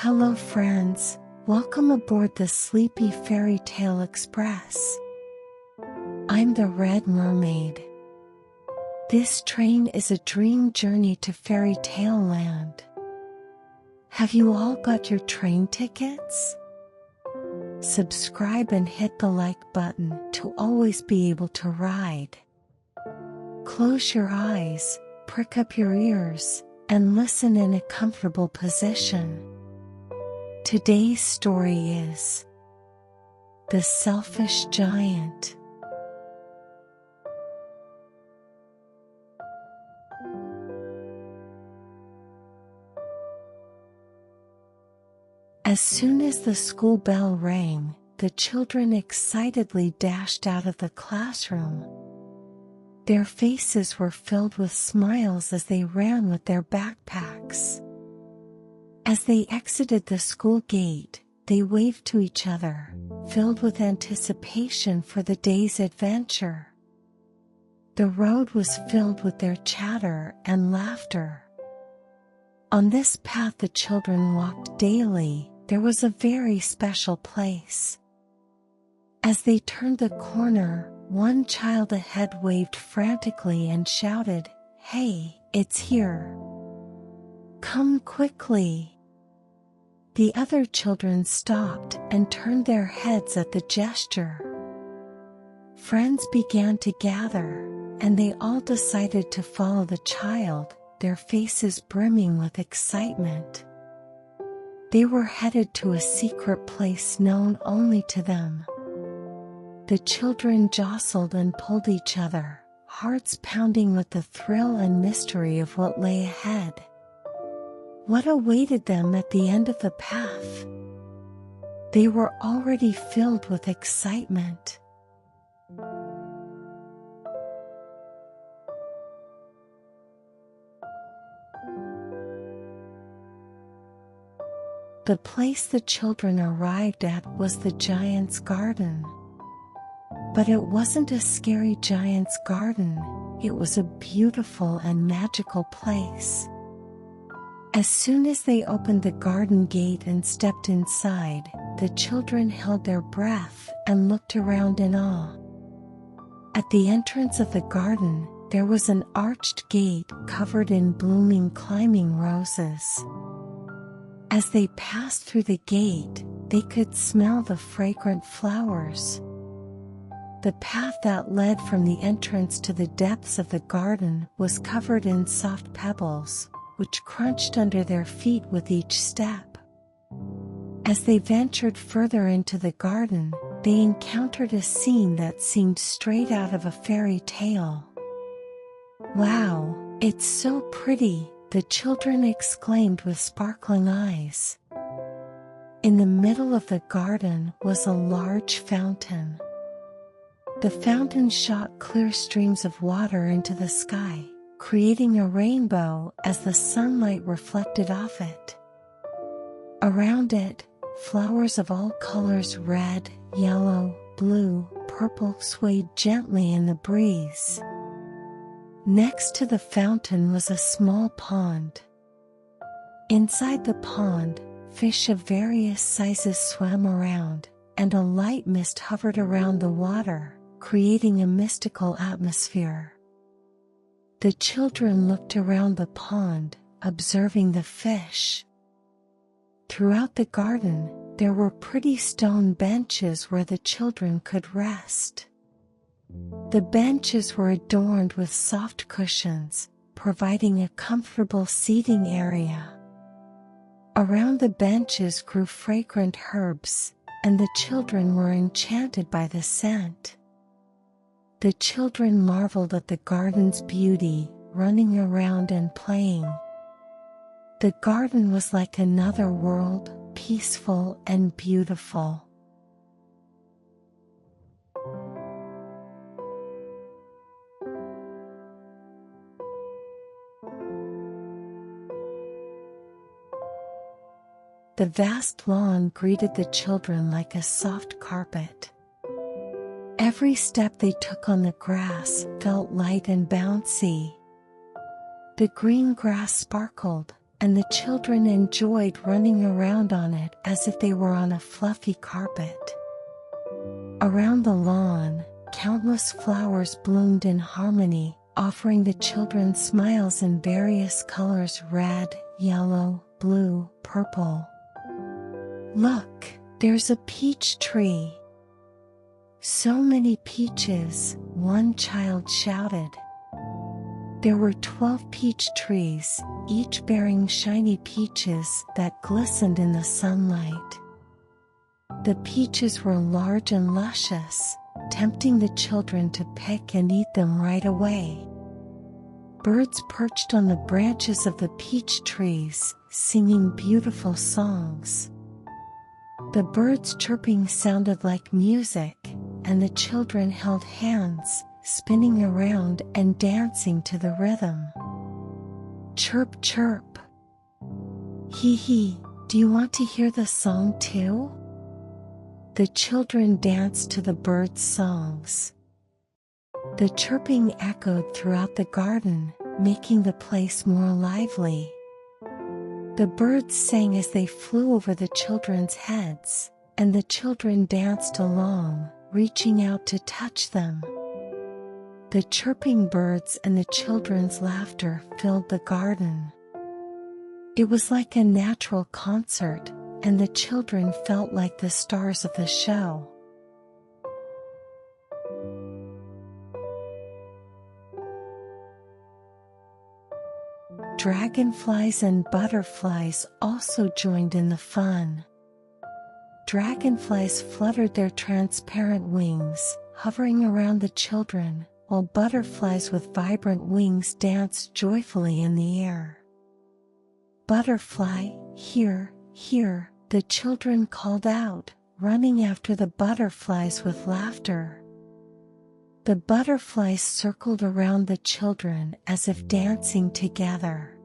Hello friends, welcome aboard the Sleepy Fairy Tale Express. I'm the Red Mermaid. This train is a dream journey to fairy tale land. Have you all got your train tickets? Subscribe and hit the like button to always be able to ride. Close your eyes, prick up your ears, and listen in a comfortable position. Today's story is The Selfish Giant. As soon as the school bell rang, the children excitedly dashed out of the classroom. Their faces were filled with smiles as they ran with their backpacks. As they exited the school gate, they waved to each other, filled with anticipation for the day's adventure. The road was filled with their chatter and laughter. On this path the children walked daily. There was a very special place. As they turned the corner, one child ahead waved frantically and shouted, "Hey, it's here! Come quickly!" The other children stopped and turned their heads at the gesture. Friends began to gather, and they all decided to follow the child, their faces brimming with excitement. They were headed to a secret place known only to them. The children jostled and pulled each other, hearts pounding with the thrill and mystery of what lay ahead. What awaited them at the end of the path? They were already filled with excitement. The place the children arrived at was the giant's garden. But it wasn't a scary giant's garden, it was a beautiful and magical place. As soon as they opened the garden gate and stepped inside, the children held their breath and looked around in awe. At the entrance of the garden, there was an arched gate covered in blooming climbing roses. As they passed through the gate, they could smell the fragrant flowers. The path that led from the entrance to the depths of the garden was covered in soft pebbles, which crunched under their feet with each step. As they ventured further into the garden, they encountered a scene that seemed straight out of a fairy tale. "Wow, it's so pretty!" the children exclaimed with sparkling eyes. In the middle of the garden was a large fountain. The fountain shot clear streams of water into the sky, creating a rainbow as the sunlight reflected off it. Around it, flowers of all colors, red, yellow, blue, purple, swayed gently in the breeze. Next to the fountain was a small pond. Inside the pond, fish of various sizes swam around, and a light mist hovered around the water, creating a mystical atmosphere. The children looked around the pond, observing the fish. Throughout the garden, there were pretty stone benches where the children could rest. The benches were adorned with soft cushions, providing a comfortable seating area. Around the benches grew fragrant herbs, and the children were enchanted by the scent. The children marveled at the garden's beauty, running around and playing. The garden was like another world, peaceful and beautiful. The vast lawn greeted the children like a soft carpet. Every step they took on the grass felt light and bouncy. The green grass sparkled, and the children enjoyed running around on it as if they were on a fluffy carpet. Around the lawn, countless flowers bloomed in harmony, offering the children smiles in various colors: red, yellow, blue, purple. "Look, there's a peach tree." "So many peaches," one child shouted. There were 12 peach trees, each bearing shiny peaches that glistened in the sunlight. The peaches were large and luscious, tempting the children to pick and eat them right away. Birds perched on the branches of the peach trees, singing beautiful songs. The birds' chirping sounded like music, and the children held hands, spinning around and dancing to the rhythm. Chirp, chirp. Hee hee, do you want to hear the song too? The children danced to the birds' songs. The chirping echoed throughout the garden, making the place more lively. The birds sang as they flew over the children's heads, and the children danced along, reaching out to touch them. The chirping birds and the children's laughter filled the garden. It was like a natural concert, and the children felt like the stars of the show. Dragonflies and butterflies also joined in the fun. Dragonflies fluttered their transparent wings, hovering around the children, while butterflies with vibrant wings danced joyfully in the air. "Butterfly, here, here," the children called out, running after the butterflies with laughter. The butterflies circled around the children as if dancing together.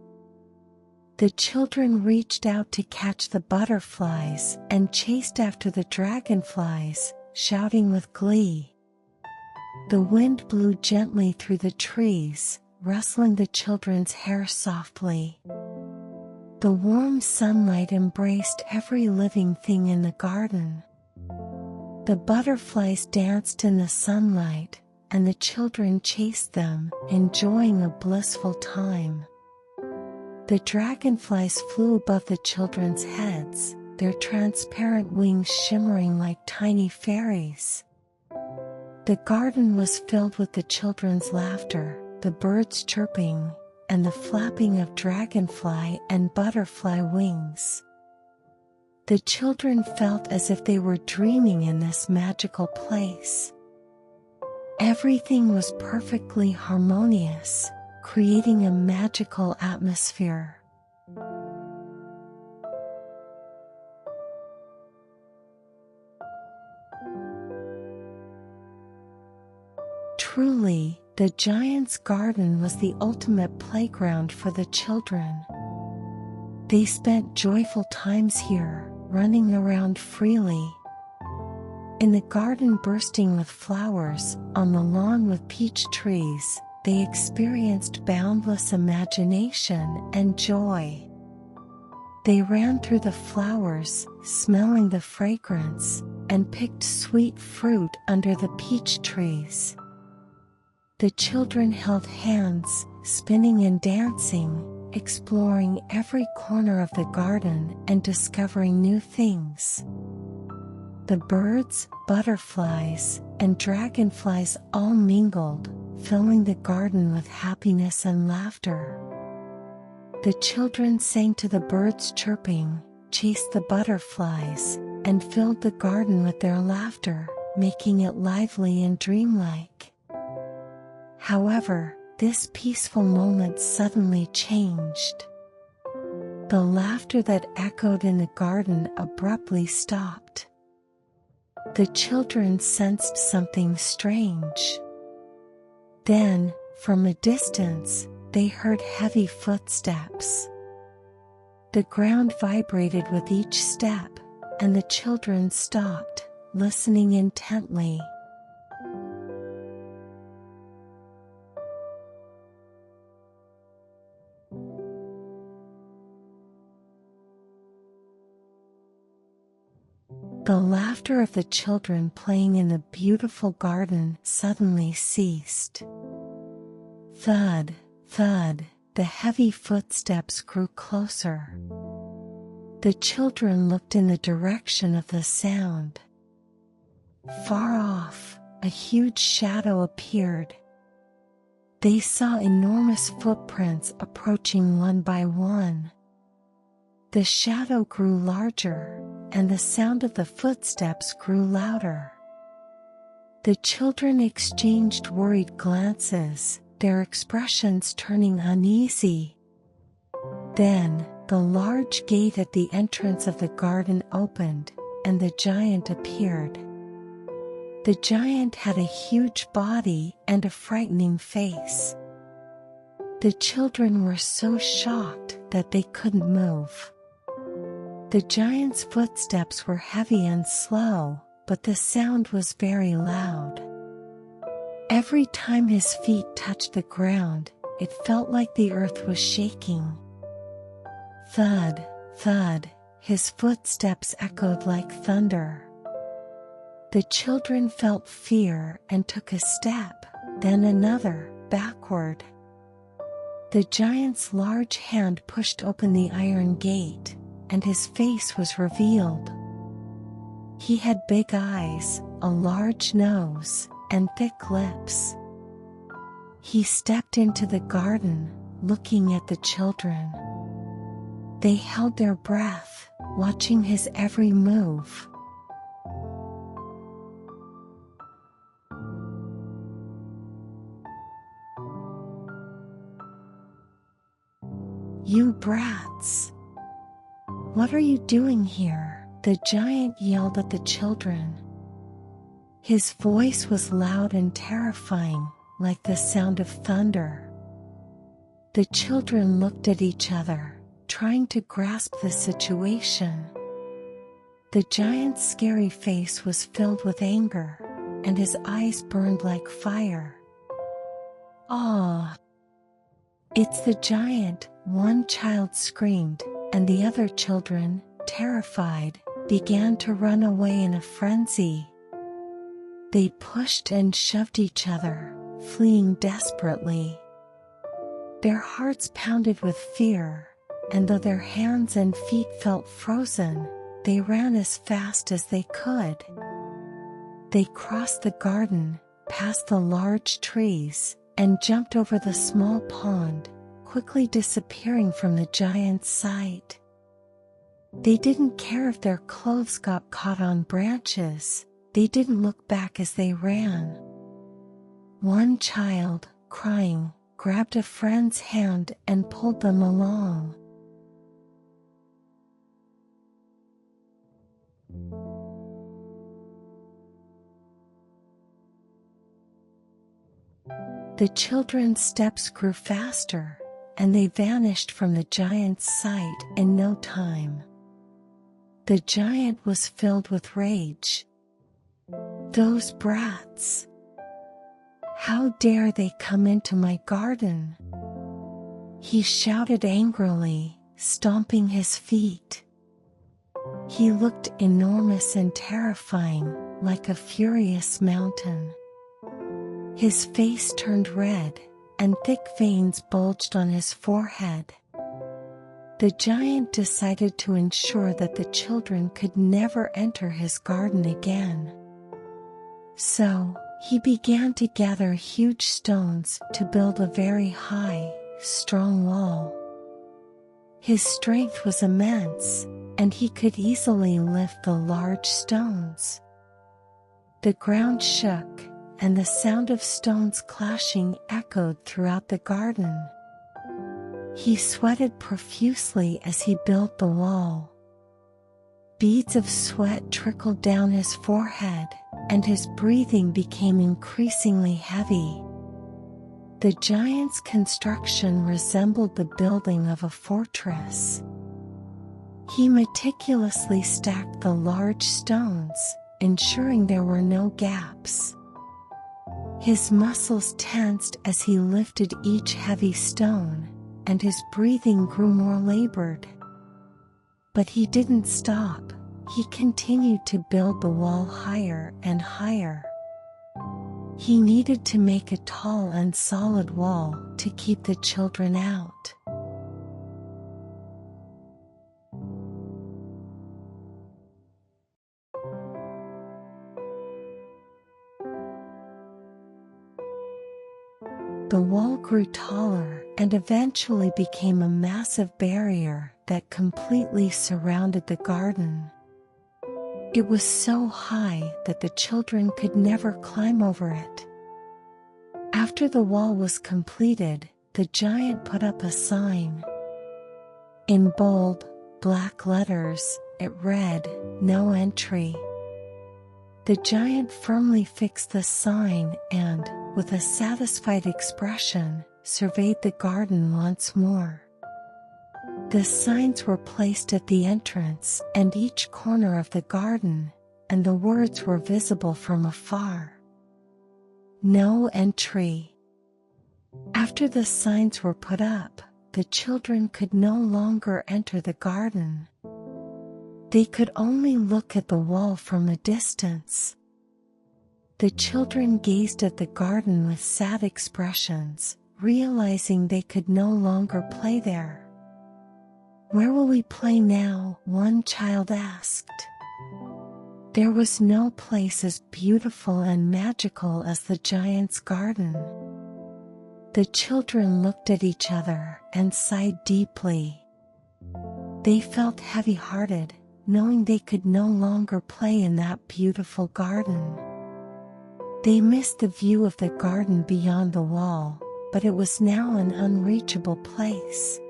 The children reached out to catch the butterflies and chased after the dragonflies, shouting with glee. The wind blew gently through the trees, rustling the children's hair softly. The warm sunlight embraced every living thing in the garden. The butterflies danced in the sunlight, and the children chased them, enjoying a blissful time. The dragonflies flew above the children's heads, their transparent wings shimmering like tiny fairies. The garden was filled with the children's laughter, the birds chirping, and the flapping of dragonfly and butterfly wings. The children felt as if they were dreaming in this magical place. Everything was perfectly harmonious, creating a magical atmosphere. Truly, the giant's garden was the ultimate playground for the children. They spent joyful times here, running around freely. In the garden bursting with flowers, on the lawn with peach trees, they experienced boundless imagination and joy. They ran through the flowers, smelling the fragrance, and picked sweet fruit under the peach trees. The children held hands, spinning and dancing, exploring every corner of the garden and discovering new things. The birds, butterflies, and dragonflies all mingled, filling the garden with happiness and laughter. The children sang to the birds' chirping, chased the butterflies, and filled the garden with their laughter, making it lively and dreamlike. However, this peaceful moment suddenly changed. The laughter that echoed in the garden abruptly stopped. The children sensed something strange. Then, from a distance, they heard heavy footsteps. The ground vibrated with each step, and the children stopped, listening intently. The laughter of the children playing in the beautiful garden suddenly ceased. Thud, thud, the heavy footsteps grew closer. The children looked in the direction of the sound. Far off, a huge shadow appeared. They saw enormous footprints approaching one by one. The shadow grew larger, and the sound of the footsteps grew louder. The children exchanged worried glances, their expressions turning uneasy. Then, the large gate at the entrance of the garden opened, and the giant appeared. The giant had a huge body and a frightening face. The children were so shocked that they couldn't move. The giant's footsteps were heavy and slow, but the sound was very loud. Every time his feet touched the ground, it felt like the earth was shaking. Thud, thud, his footsteps echoed like thunder. The children felt fear and took a step, then another, backward. The giant's large hand pushed open the iron gate, and his face was revealed. He had big eyes, a large nose, and thick lips. He stepped into the garden, looking at the children. They held their breath, watching his every move. "You brats! What are you doing here?" the giant yelled at the children. His voice was loud and terrifying, like the sound of thunder. The children looked at each other, trying to grasp the situation. The giant's scary face was filled with anger, and his eyes burned like fire. "Ah! It's the giant," one child screamed, and the other children, terrified, began to run away in a frenzy. They pushed and shoved each other, fleeing desperately. Their hearts pounded with fear, and though their hands and feet felt frozen, they ran as fast as they could. They crossed the garden, past the large trees, and jumped over the small pond, quickly disappearing from the giant's sight. They didn't care if their clothes got caught on branches. They didn't look back as they ran. One child, crying, grabbed a friend's hand and pulled them along. The children's steps grew faster, and they vanished from the giant's sight in no time. The giant was filled with rage. "Those brats! How dare they come into my garden?" He shouted angrily, stomping his feet. He looked enormous and terrifying, like a furious mountain. His face turned red, and thick veins bulged on his forehead. The giant decided to ensure that the children could never enter his garden again. So, he began to gather huge stones to build a very high, strong wall. His strength was immense, and he could easily lift the large stones. The ground shook, and the sound of stones clashing echoed throughout the garden. He sweated profusely as he built the wall. Beads of sweat trickled down his forehead, and his breathing became increasingly heavy. The giant's construction resembled the building of a fortress. He meticulously stacked the large stones, ensuring there were no gaps. His muscles tensed as he lifted each heavy stone, and his breathing grew more labored. But he didn't stop, he continued to build the wall higher and higher. He needed to make a tall and solid wall to keep the children out. The wall grew taller and eventually became a massive barrier that completely surrounded the garden. It was so high that the children could never climb over it. After the wall was completed, the giant put up a sign. In bold, black letters, it read, "No entry." The giant firmly fixed the sign and, with a satisfied expression, surveyed the garden once more. The signs were placed at the entrance and each corner of the garden, and the words were visible from afar. No entry. After the signs were put up, the children could no longer enter the garden. They could only look at the wall from a distance. The children gazed at the garden with sad expressions, realizing they could no longer play there. "Where will we play now?" one child asked. There was no place as beautiful and magical as the giant's garden. The children looked at each other and sighed deeply. They felt heavy-hearted, knowing they could no longer play in that beautiful garden. They missed the view of the garden beyond the wall, but it was now an unreachable place.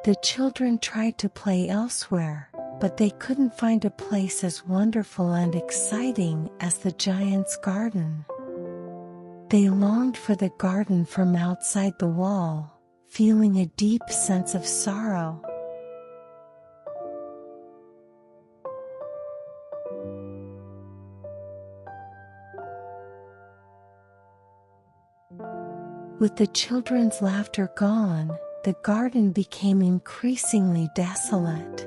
The children tried to play elsewhere, but they couldn't find a place as wonderful and exciting as the giant's garden. They longed for the garden from outside the wall, feeling a deep sense of sorrow. With the children's laughter gone, the garden became increasingly desolate.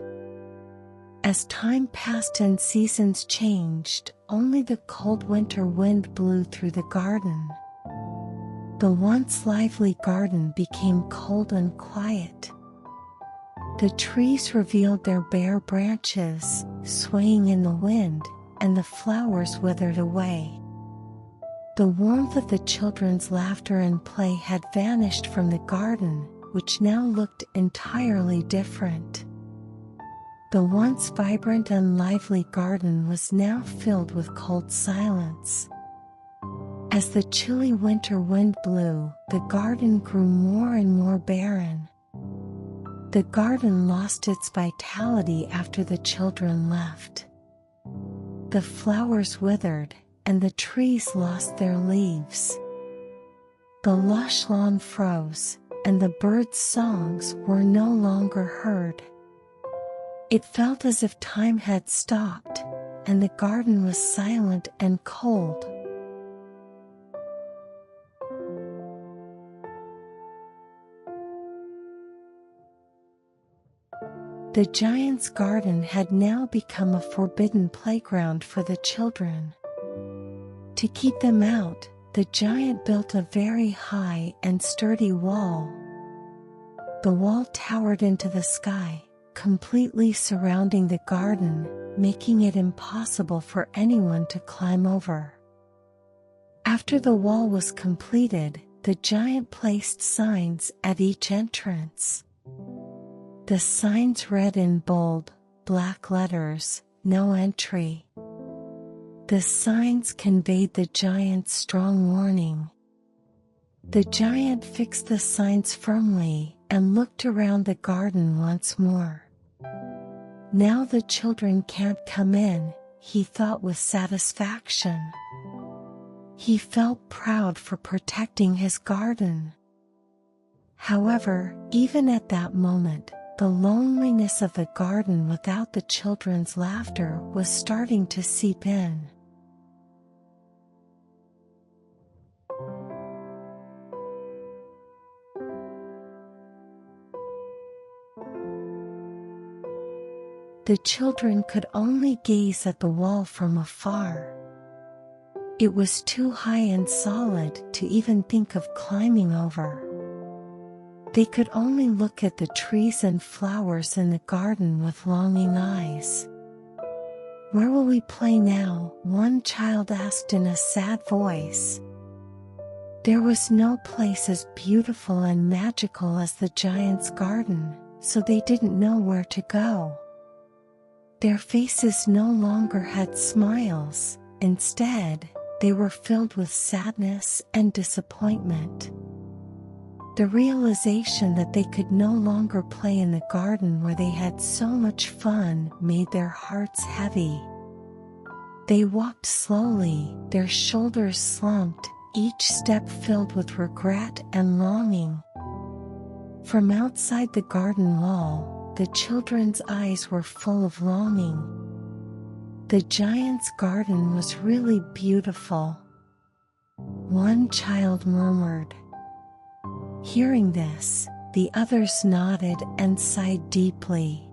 As time passed and seasons changed, only the cold winter wind blew through the garden. The once lively garden became cold and quiet. The trees revealed their bare branches, swaying in the wind, and the flowers withered away. The warmth of the children's laughter and play had vanished from the garden, which now looked entirely different. The once vibrant and lively garden was now filled with cold silence. As the chilly winter wind blew, the garden grew more and more barren. The garden lost its vitality after the children left. The flowers withered, and the trees lost their leaves. The lush lawn froze, and the birds' songs were no longer heard. It felt as if time had stopped, and the garden was silent and cold. The giant's garden had now become a forbidden playground for the children. To keep them out, the giant built a very high and sturdy wall. The wall towered into the sky, completely surrounding the garden, making it impossible for anyone to climb over. After the wall was completed, the giant placed signs at each entrance. The signs read in bold, black letters, "No entry." The signs conveyed the giant's strong warning. The giant fixed the signs firmly and looked around the garden once more. "Now the children can't come in," he thought with satisfaction. He felt proud for protecting his garden. However, even at that moment, the loneliness of the garden without the children's laughter was starting to seep in. The children could only gaze at the wall from afar. It was too high and solid to even think of climbing over. They could only look at the trees and flowers in the garden with longing eyes. "Where will we play now?" one child asked in a sad voice. There was no place as beautiful and magical as the giant's garden, so they didn't know where to go. Their faces no longer had smiles. Instead, they were filled with sadness and disappointment. The realization that they could no longer play in the garden where they had so much fun made their hearts heavy. They walked slowly, their shoulders slumped, each step filled with regret and longing. From outside the garden wall, the children's eyes were full of longing. The giant's garden was really beautiful. One child murmured. Hearing this, the others nodded and sighed deeply.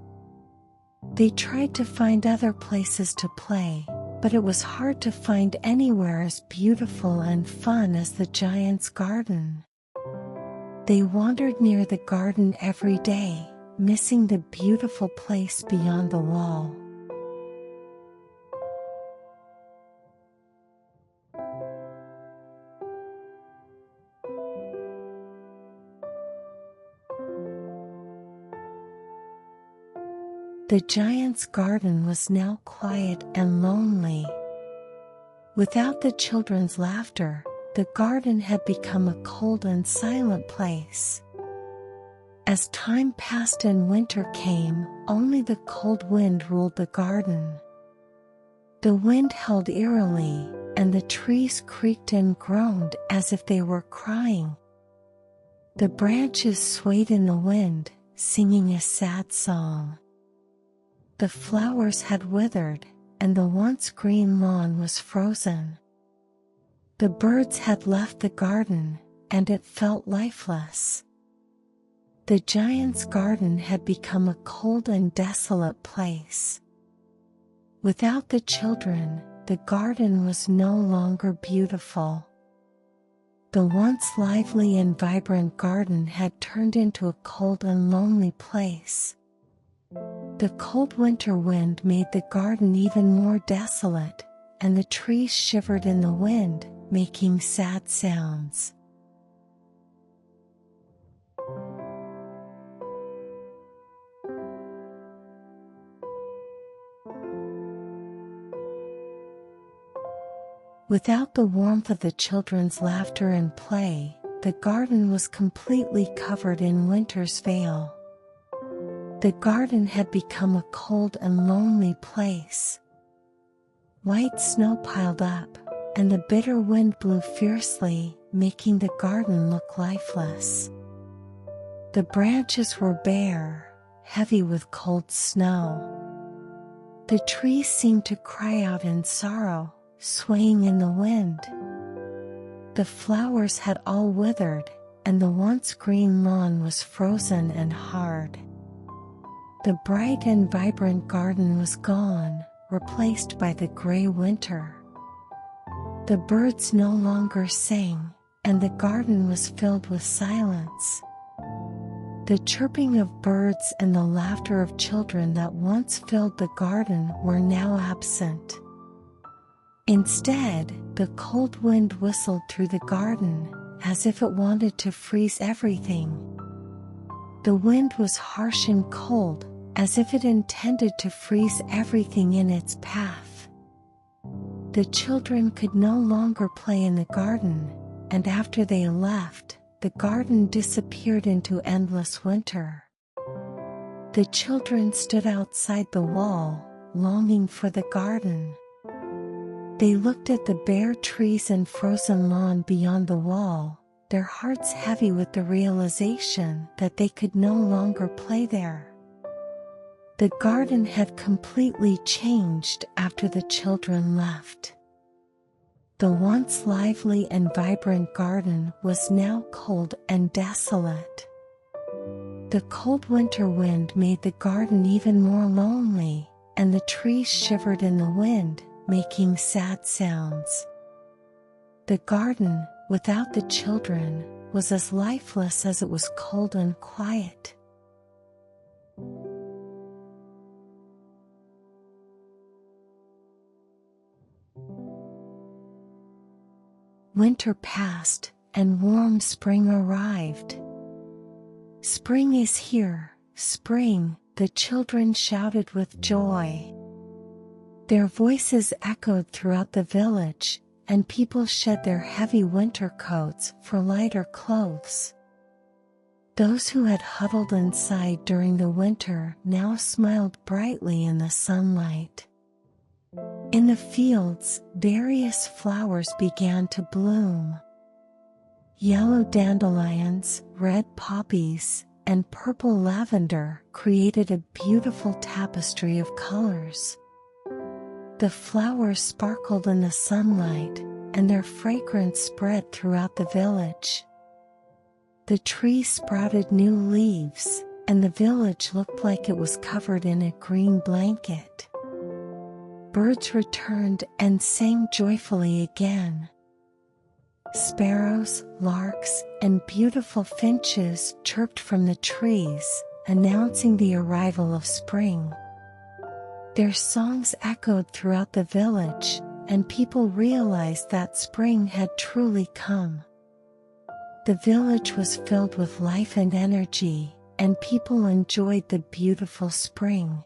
They tried to find other places to play, but it was hard to find anywhere as beautiful and fun as the giant's garden. They wandered near the garden every day, missing the beautiful place beyond the wall. The giant's garden was now quiet and lonely. Without the children's laughter, the garden had become a cold and silent place. As time passed and winter came, only the cold wind ruled the garden. The wind howled eerily, and the trees creaked and groaned as if they were crying. The branches swayed in the wind, singing a sad song. The flowers had withered, and the once green lawn was frozen. The birds had left the garden, and it felt lifeless. The giant's garden had become a cold and desolate place. Without the children, the garden was no longer beautiful. The once lively and vibrant garden had turned into a cold and lonely place. The cold winter wind made the garden even more desolate, and the trees shivered in the wind, making sad sounds. Without the warmth of the children's laughter and play, the garden was completely covered in winter's veil. The garden had become a cold and lonely place. White snow piled up, and the bitter wind blew fiercely, making the garden look lifeless. The branches were bare, heavy with cold snow. The trees seemed to cry out in sorrow, swaying in the wind. The flowers had all withered, and the once green lawn was frozen and hard. The bright and vibrant garden was gone, replaced by the gray winter. The birds no longer sang, and the garden was filled with silence. The chirping of birds and the laughter of children that once filled the garden were now absent. Instead, the cold wind whistled through the garden, as if it wanted to freeze everything. The wind was harsh and cold, as if it intended to freeze everything in its path. The children could no longer play in the garden, and after they left, the garden disappeared into endless winter. The children stood outside the wall, longing for the garden. They looked at the bare trees and frozen lawn beyond the wall, their hearts heavy with the realization that they could no longer play there. The garden had completely changed after the children left. The once lively and vibrant garden was now cold and desolate. The cold winter wind made the garden even more lonely, and the trees shivered in the wind, making sad sounds. The garden, without the children, was as lifeless as it was cold and quiet. Winter passed, and warm spring arrived. "Spring is here, spring," the children shouted with joy. Their voices echoed throughout the village, and people shed their heavy winter coats for lighter clothes. Those who had huddled inside during the winter now smiled brightly in the sunlight. In the fields, various flowers began to bloom. Yellow dandelions, red poppies, and purple lavender created a beautiful tapestry of colors. The flowers sparkled in the sunlight, and their fragrance spread throughout the village. The trees sprouted new leaves, and the village looked like it was covered in a green blanket. Birds returned and sang joyfully again. Sparrows, larks, and beautiful finches chirped from the trees, announcing the arrival of spring. Their songs echoed throughout the village, and people realized that spring had truly come. The village was filled with life and energy, and people enjoyed the beautiful spring.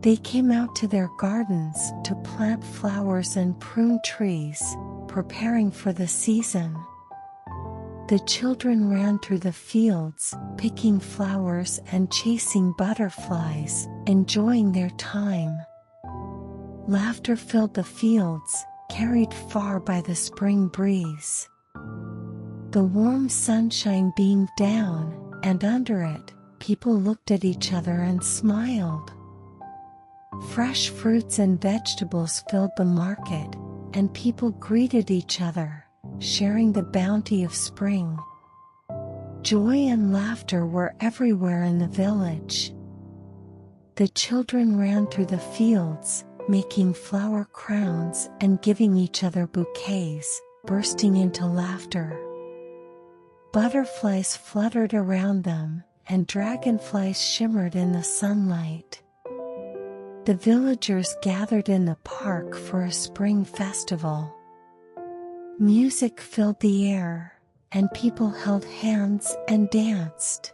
They came out to their gardens to plant flowers and prune trees, preparing for the season. The children ran through the fields, picking flowers and chasing butterflies, enjoying their time. Laughter filled the fields, carried far by the spring breeze. The warm sunshine beamed down, and under it, people looked at each other and smiled. Fresh fruits and vegetables filled the market, and people greeted each other, sharing the bounty of spring. Joy and laughter were everywhere in the village. The children ran through the fields, making flower crowns and giving each other bouquets, bursting into laughter. Butterflies fluttered around them, and dragonflies shimmered in the sunlight. The villagers gathered in the park for a spring festival. Music filled the air, and people held hands and danced.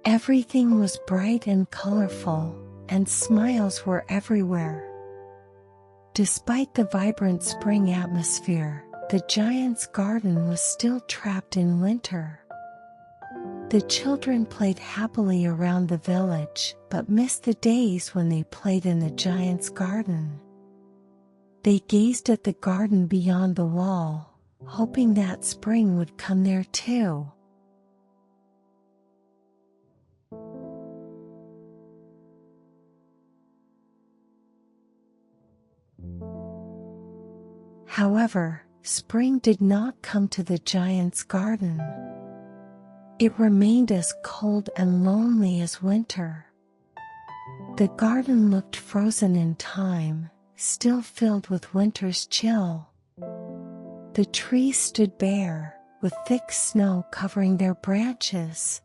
Everything was bright and colorful, and smiles were everywhere. Despite the vibrant spring atmosphere, the giant's garden was still trapped in winter. The children played happily around the village, but missed the days when they played in the giant's garden. They gazed at the garden beyond the wall, hoping that spring would come there too. However, spring did not come to the giant's garden. It remained as cold and lonely as winter. The garden looked frozen in time, still filled with winter's chill. The trees stood bare, with thick snow covering their branches.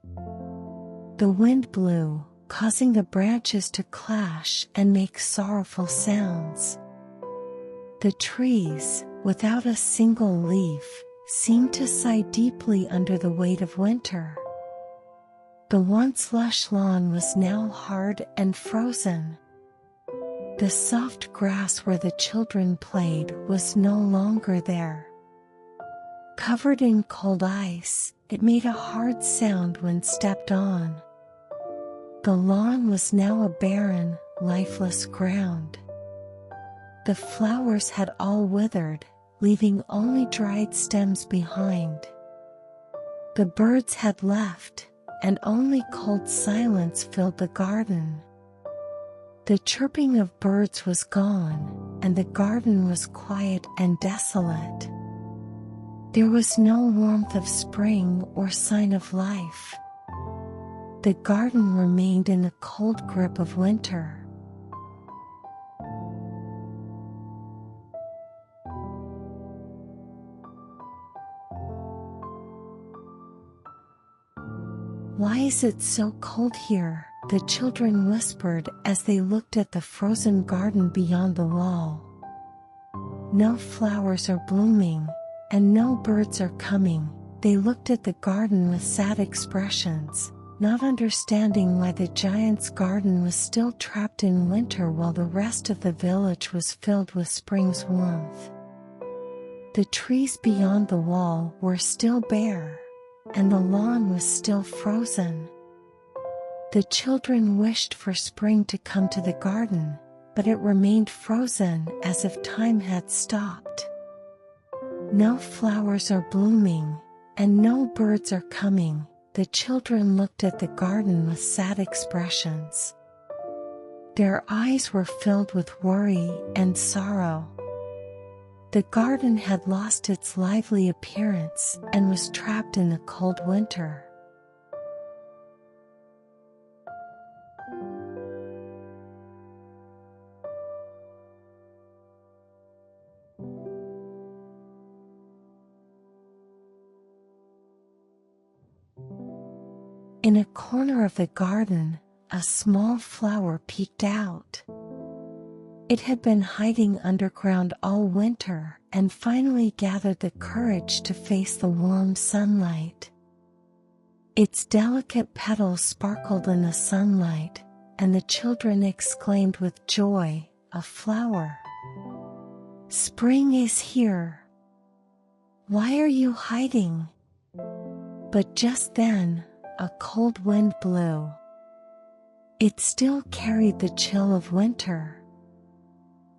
The wind blew, causing the branches to clash and make sorrowful sounds. The trees, without a single leaf, seemed to sigh deeply under the weight of winter. The once lush lawn was now hard and frozen. The soft grass where the children played was no longer there. Covered in cold ice, it made a hard sound when stepped on. The lawn was now a barren, lifeless ground. The flowers had all withered, leaving only dried stems behind. The birds had left, and only cold silence filled the garden. The chirping of birds was gone, and the garden was quiet and desolate. There was no warmth of spring or sign of life. The garden remained in the cold grip of winter. "Why is it so cold here?" the children whispered as they looked at the frozen garden beyond the wall. No flowers are blooming, and no birds are coming. They looked at the garden with sad expressions, not understanding why the giant's garden was still trapped in winter while the rest of the village was filled with spring's warmth. The trees beyond the wall were still bare, and the lawn was still frozen. The children wished for spring to come to the garden, but it remained frozen as if time had stopped. No flowers are blooming, and no birds are coming. The children looked at the garden with sad expressions. Their eyes were filled with worry and sorrow. The garden had lost its lively appearance and was trapped in the cold winter. In a corner of the garden, a small flower peeked out. It had been hiding underground all winter and finally gathered the courage to face the warm sunlight. Its delicate petals sparkled in the sunlight, and the children exclaimed with joy, "A flower! Spring is here! Why are you hiding?" But just then, a cold wind blew. It still carried the chill of winter.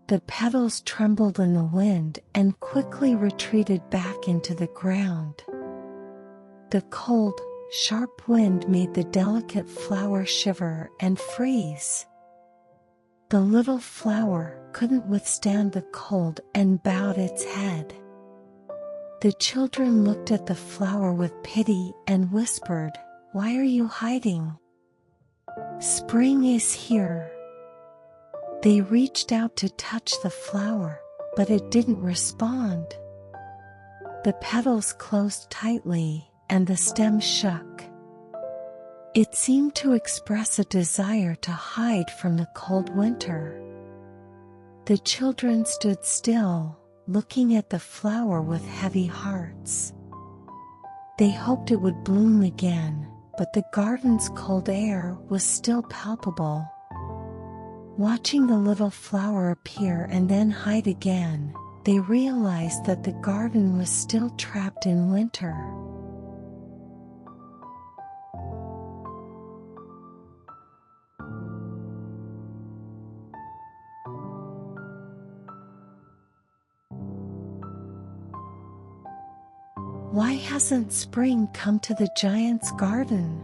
The petals trembled in the wind and quickly retreated back into the ground. The cold, sharp wind made the delicate flower shiver and freeze. The little flower couldn't withstand the cold and bowed its head. The children looked at the flower with pity and whispered, "Why are you hiding? Spring is here." They reached out to touch the flower, but it didn't respond. The petals closed tightly, and the stem shook. It seemed to express a desire to hide from the cold winter. The children stood still, looking at the flower with heavy hearts. They hoped it would bloom again, but the garden's cold air was still palpable. Watching the little flower appear and then hide again, they realized that the garden was still trapped in winter. Why hasn't spring come to the giant's garden?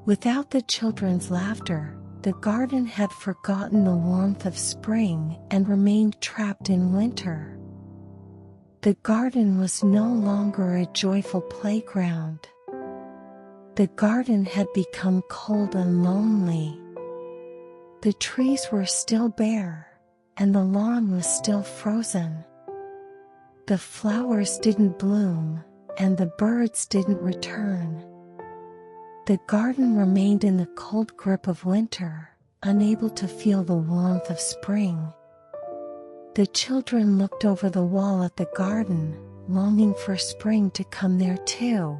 Without the children's laughter, the garden had forgotten the warmth of spring and remained trapped in winter. The garden was no longer a joyful playground. The garden had become cold and lonely. The trees were still bare, and the lawn was still frozen. The flowers didn't bloom, and the birds didn't return. The garden remained in the cold grip of winter, unable to feel the warmth of spring. The children looked over the wall at the garden, longing for spring to come there too.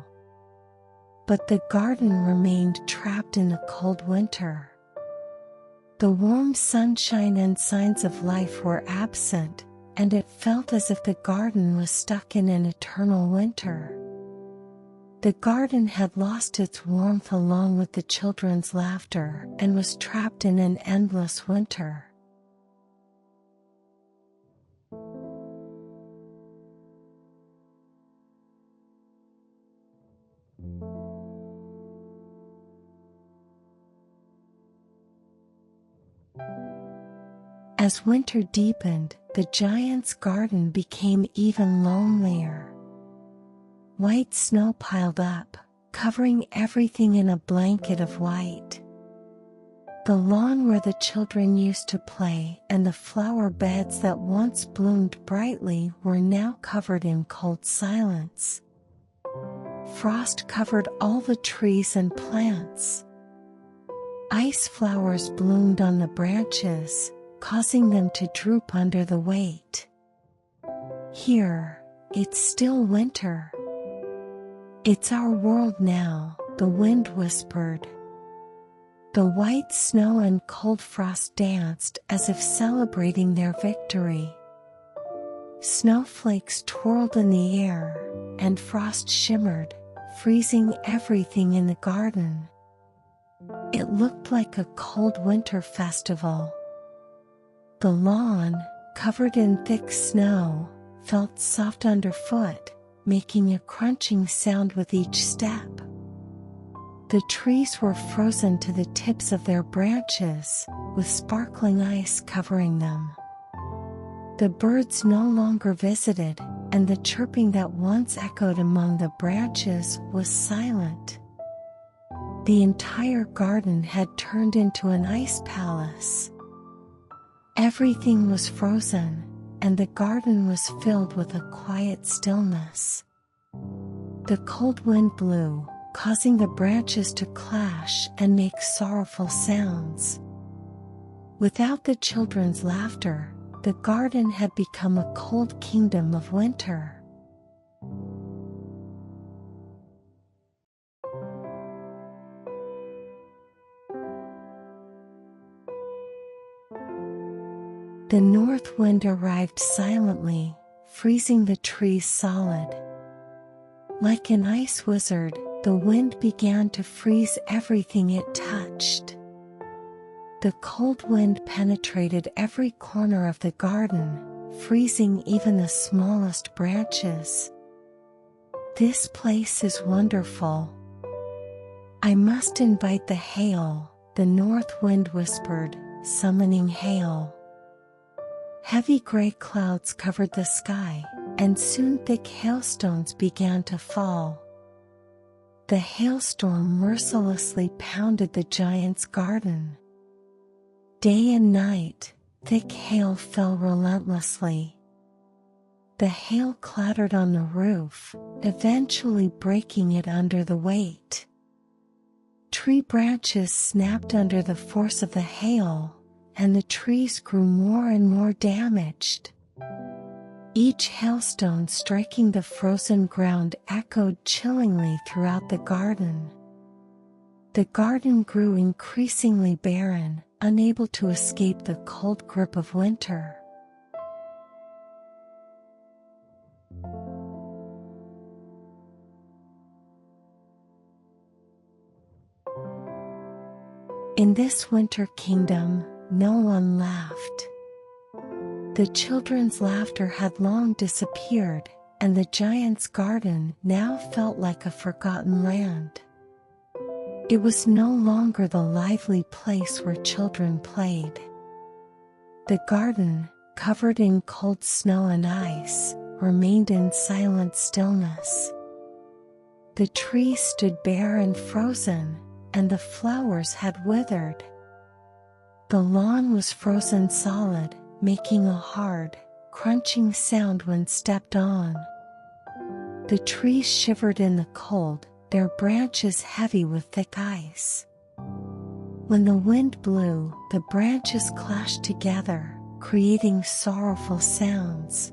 But the garden remained trapped in the cold winter. The warm sunshine and signs of life were absent, and it felt as if the garden was stuck in an eternal winter. The garden had lost its warmth along with the children's laughter and was trapped in an endless winter. As winter deepened, the giant's garden became even lonelier. White snow piled up, covering everything in a blanket of white. The lawn where the children used to play and the flower beds that once bloomed brightly were now covered in cold silence. Frost covered all the trees and plants. Ice flowers bloomed on the branches, causing them to droop under the weight. "Here, it's still winter." "It's our world now," the wind whispered. The white snow and cold frost danced as if celebrating their victory. Snowflakes twirled in the air, and frost shimmered, freezing everything in the garden. It looked like a cold winter festival. The lawn, covered in thick snow, felt soft underfoot, making a crunching sound with each step. The trees were frozen to the tips of their branches, with sparkling ice covering them. The birds no longer visited, and the chirping that once echoed among the branches was silent. The entire garden had turned into an ice palace. Everything was frozen, and the garden was filled with a quiet stillness. The cold wind blew, causing the branches to clash and make sorrowful sounds. Without the children's laughter, the garden had become a cold kingdom of winter. The north wind arrived silently, freezing the trees solid. Like an ice wizard, the wind began to freeze everything it touched. The cold wind penetrated every corner of the garden, freezing even the smallest branches. "This place is wonderful. I must invite the hail," the north wind whispered, summoning hail. Heavy gray clouds covered the sky, and soon thick hailstones began to fall. The hailstorm mercilessly pounded the giant's garden. Day and night, thick hail fell relentlessly. The hail clattered on the roof, eventually breaking it under the weight. Tree branches snapped under the force of the hail, and the trees grew more and more damaged. Each hailstone striking the frozen ground echoed chillingly throughout the garden. The garden grew increasingly barren, unable to escape the cold grip of winter. In this winter kingdom, no one laughed. The children's laughter had long disappeared, and the giant's garden now felt like a forgotten land. It was no longer the lively place where children played. The garden, covered in cold snow and ice, remained in silent stillness. The trees stood bare and frozen, and the flowers had withered. The lawn was frozen solid, making a hard, crunching sound when stepped on. The trees shivered in the cold, their branches heavy with thick ice. When the wind blew, the branches clashed together, creating sorrowful sounds.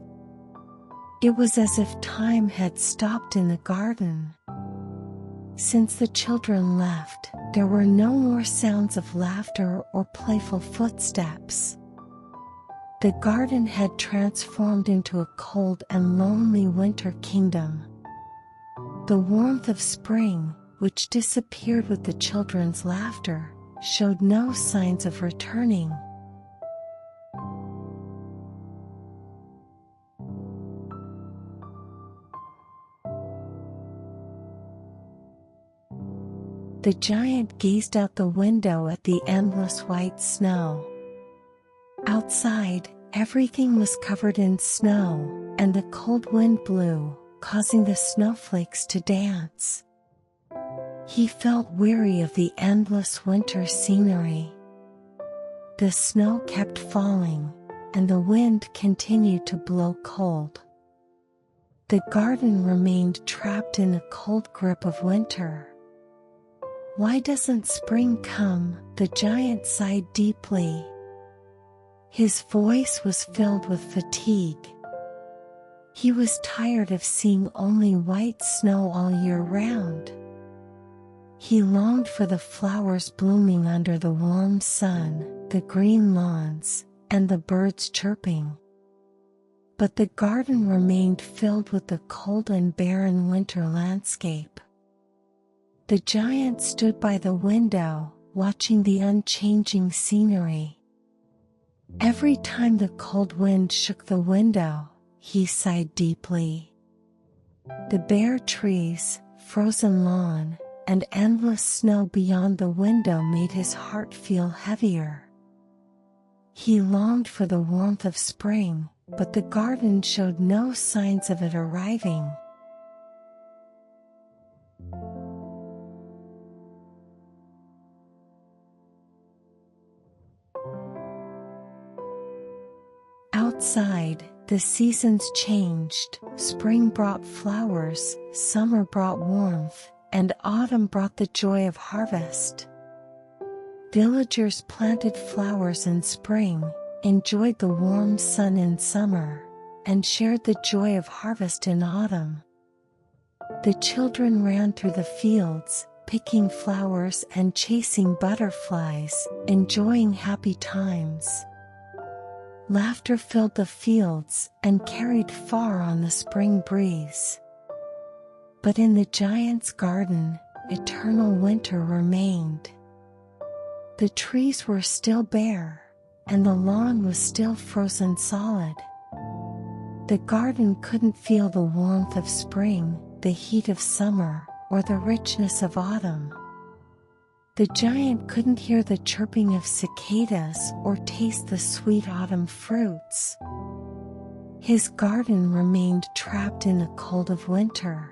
It was as if time had stopped in the garden. Since the children left, there were no more sounds of laughter or playful footsteps. The garden had transformed into a cold and lonely winter kingdom. The warmth of spring, which disappeared with the children's laughter, showed no signs of returning. The giant gazed out the window at the endless white snow. Outside, everything was covered in snow, and the cold wind blew, causing the snowflakes to dance. He felt weary of the endless winter scenery. The snow kept falling, and the wind continued to blow cold. The garden remained trapped in a cold grip of winter. "Why doesn't spring come?" the giant sighed deeply. His voice was filled with fatigue. He was tired of seeing only white snow all year round. He longed for the flowers blooming under the warm sun, the green lawns, and the birds chirping. But the garden remained filled with the cold and barren winter landscape. The giant stood by the window, watching the unchanging scenery. Every time the cold wind shook the window, he sighed deeply. The bare trees, frozen lawn, and endless snow beyond the window made his heart feel heavier. He longed for the warmth of spring, but the garden showed no signs of it arriving. Outside, the seasons changed. Spring brought flowers, summer brought warmth, and autumn brought the joy of harvest. Villagers planted flowers in spring, enjoyed the warm sun in summer, and shared the joy of harvest in autumn. The children ran through the fields, picking flowers and chasing butterflies, enjoying happy times. Laughter filled the fields and carried far on the spring breeze. But in the giant's garden, eternal winter remained. The trees were still bare, and the lawn was still frozen solid. The garden couldn't feel the warmth of spring, the heat of summer, or the richness of autumn. The giant couldn't hear the chirping of cicadas or taste the sweet autumn fruits. His garden remained trapped in the cold of winter.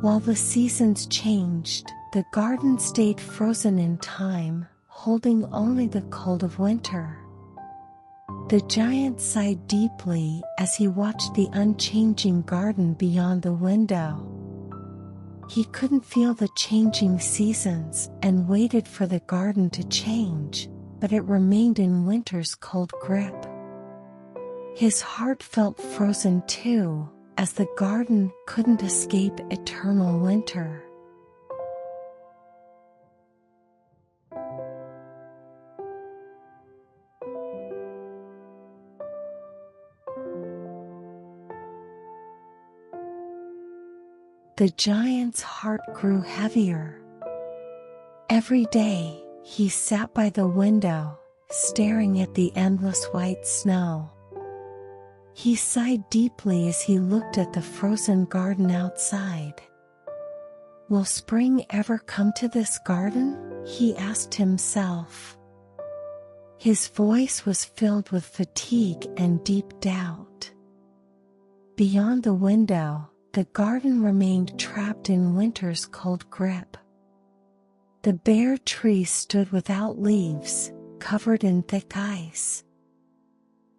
While the seasons changed, the garden stayed frozen in time, holding only the cold of winter. The giant sighed deeply as he watched the unchanging garden beyond the window. He couldn't feel the changing seasons and waited for the garden to change, but it remained in winter's cold grip. His heart felt frozen too, as the garden couldn't escape eternal winter. The giant's heart grew heavier. Every day, he sat by the window, staring at the endless white snow. He sighed deeply as he looked at the frozen garden outside. "Will spring ever come to this garden?" he asked himself. His voice was filled with fatigue and deep doubt. Beyond the window, the garden remained trapped in winter's cold grip. The bare trees stood without leaves, covered in thick ice.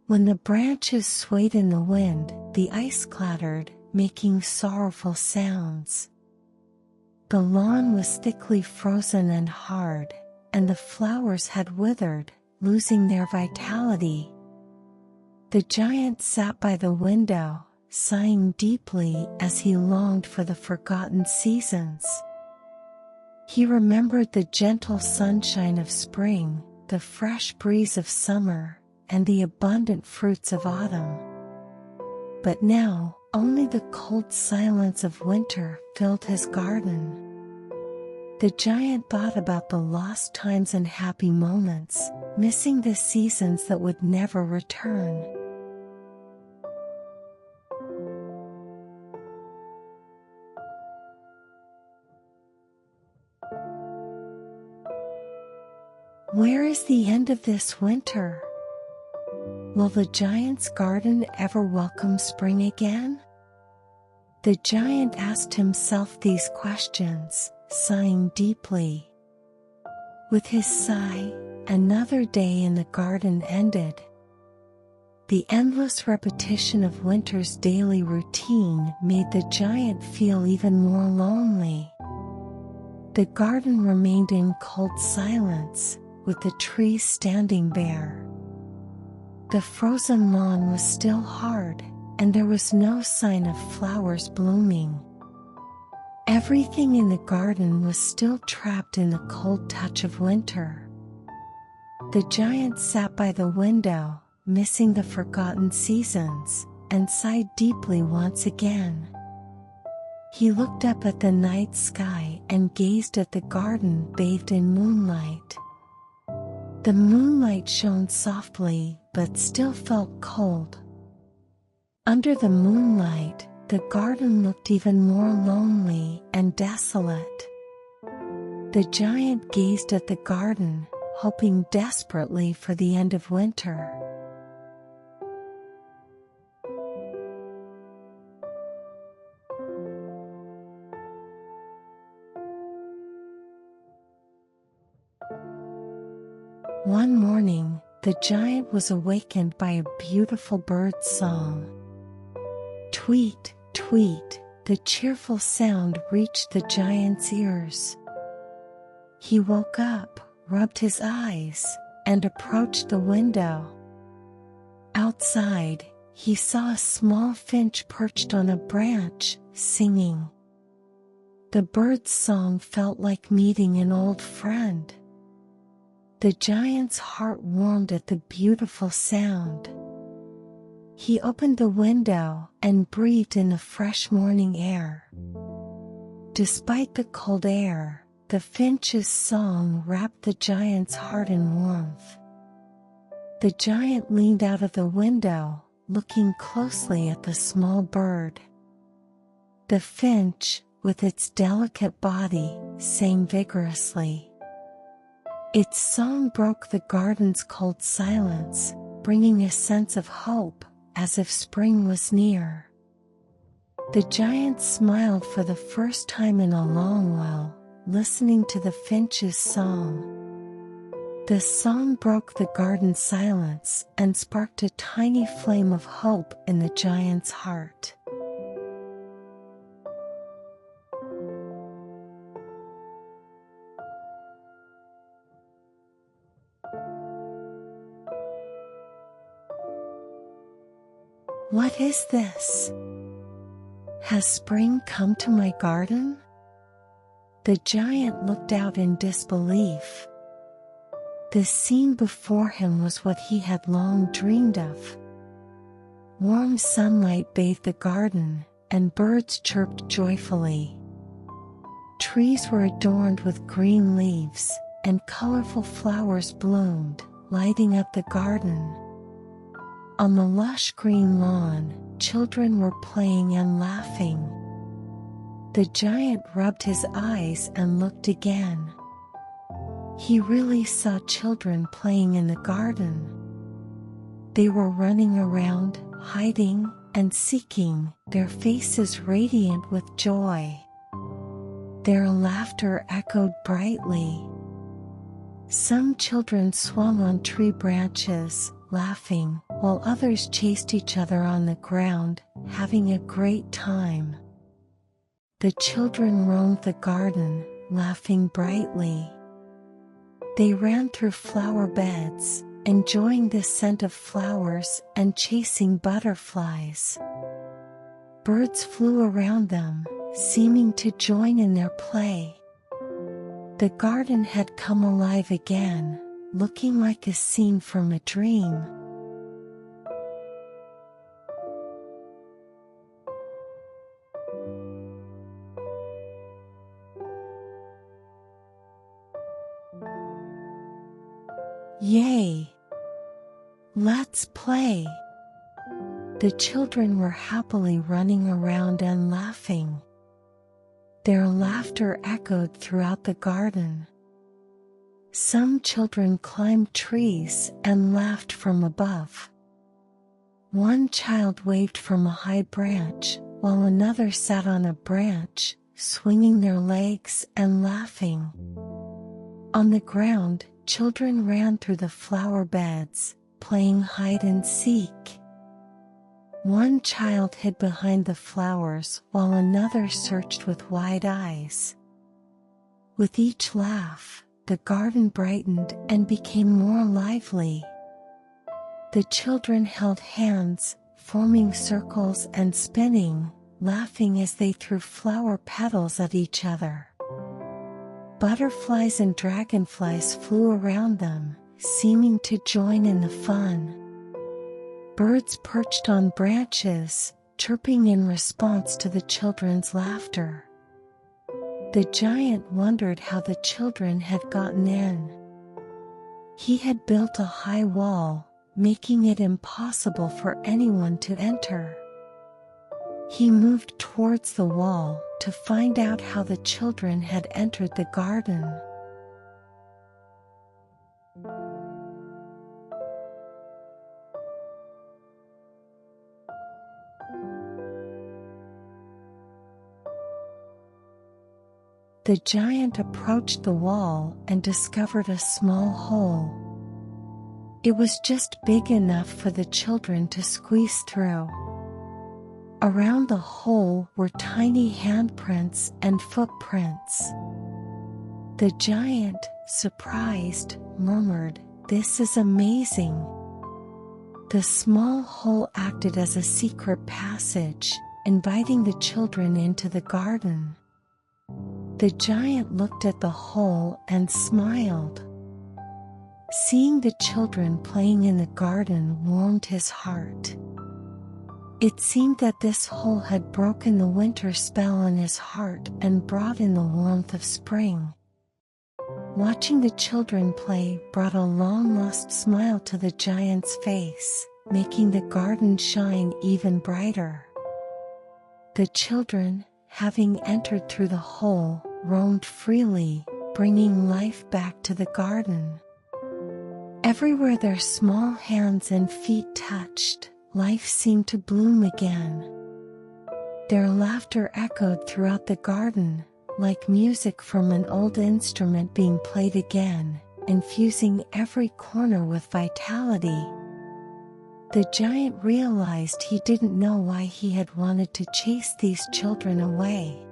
When the branches swayed in the wind, the ice clattered, making sorrowful sounds. The lawn was thickly frozen and hard, and the flowers had withered, losing their vitality. The giant sat by the window, sighing deeply as he longed for the forgotten seasons. He remembered the gentle sunshine of spring, the fresh breeze of summer, and the abundant fruits of autumn. But now, only the cold silence of winter filled his garden. The giant thought about the lost times and happy moments, missing the seasons that would never return. Where is the end of this winter? Will the giant's garden ever welcome spring again? The giant asked himself these questions, sighing deeply. With his sigh, another day in the garden ended. The endless repetition of winter's daily routine made the giant feel even more lonely. The garden remained in cold silence, with the trees standing bare. The frozen lawn was still hard, and there was no sign of flowers blooming. Everything in the garden was still trapped in the cold touch of winter. The giant sat by the window, missing the forgotten seasons, and sighed deeply once again. He looked up at the night sky and gazed at the garden bathed in moonlight. The moonlight shone softly but still felt cold. Under the moonlight, the garden looked even more lonely and desolate. The giant gazed at the garden, hoping desperately for the end of winter. One morning, the giant was awakened by a beautiful bird's song. Tweet, tweet, the cheerful sound reached the giant's ears. He woke up, rubbed his eyes, and approached the window. Outside, he saw a small finch perched on a branch, singing. The bird's song felt like meeting an old friend. The giant's heart warmed at the beautiful sound. He opened the window and breathed in the fresh morning air. Despite the cold air, the finch's song wrapped the giant's heart in warmth. The giant leaned out of the window, looking closely at the small bird. The finch, with its delicate body, sang vigorously. Its song broke the garden's cold silence, bringing a sense of hope, as if spring was near. The giant smiled for the first time in a long while, listening to the finch's song. The song broke the garden silence and sparked a tiny flame of hope in the giant's heart. What is this? Has spring come to my garden? The giant looked out in disbelief. The scene before him was what he had long dreamed of. Warm sunlight bathed the garden, and birds chirped joyfully. Trees were adorned with green leaves, and colorful flowers bloomed, lighting up the garden. On the lush green lawn, children were playing and laughing. The giant rubbed his eyes and looked again. He really saw children playing in the garden. They were running around, hiding, and seeking, their faces radiant with joy. Their laughter echoed brightly. Some children swung on tree branches, laughing, while others chased each other on the ground, having a great time. The children roamed the garden, laughing brightly. They ran through flower beds, enjoying the scent of flowers and chasing butterflies. Birds flew around them, seeming to join in their play. The garden had come alive again, looking like a scene from a dream. Yay! Let's play! The children were happily running around and laughing. Their laughter echoed throughout the garden. Some children climbed trees and laughed from above. One child waved from a high branch, while another sat on a branch, swinging their legs and laughing. On the ground, children ran through the flower beds, playing hide and seek. One child hid behind the flowers while another searched with wide eyes. With each laugh, the garden brightened and became more lively. The children held hands, forming circles and spinning, laughing as they threw flower petals at each other. Butterflies and dragonflies flew around them, seeming to join in the fun. Birds perched on branches, chirping in response to the children's laughter. The giant wondered how the children had gotten in. He had built a high wall, making it impossible for anyone to enter. He moved towards the wall to find out how the children had entered the garden. The giant approached the wall and discovered a small hole. It was just big enough for the children to squeeze through. Around the hole were tiny handprints and footprints. The giant, surprised, murmured, "This is amazing." The small hole acted as a secret passage, inviting the children into the garden. The giant looked at the hole and smiled. Seeing the children playing in the garden warmed his heart. It seemed that this hole had broken the winter spell on his heart and brought in the warmth of spring. Watching the children play brought a long-lost smile to the giant's face, making the garden shine even brighter. The children, having entered through the hole, roamed freely, bringing life back to the garden. Everywhere their small hands and feet touched, life seemed to bloom again. Their laughter echoed throughout the garden, like music from an old instrument being played again, infusing every corner with vitality. The giant realized he didn't know why he had wanted to chase these children away.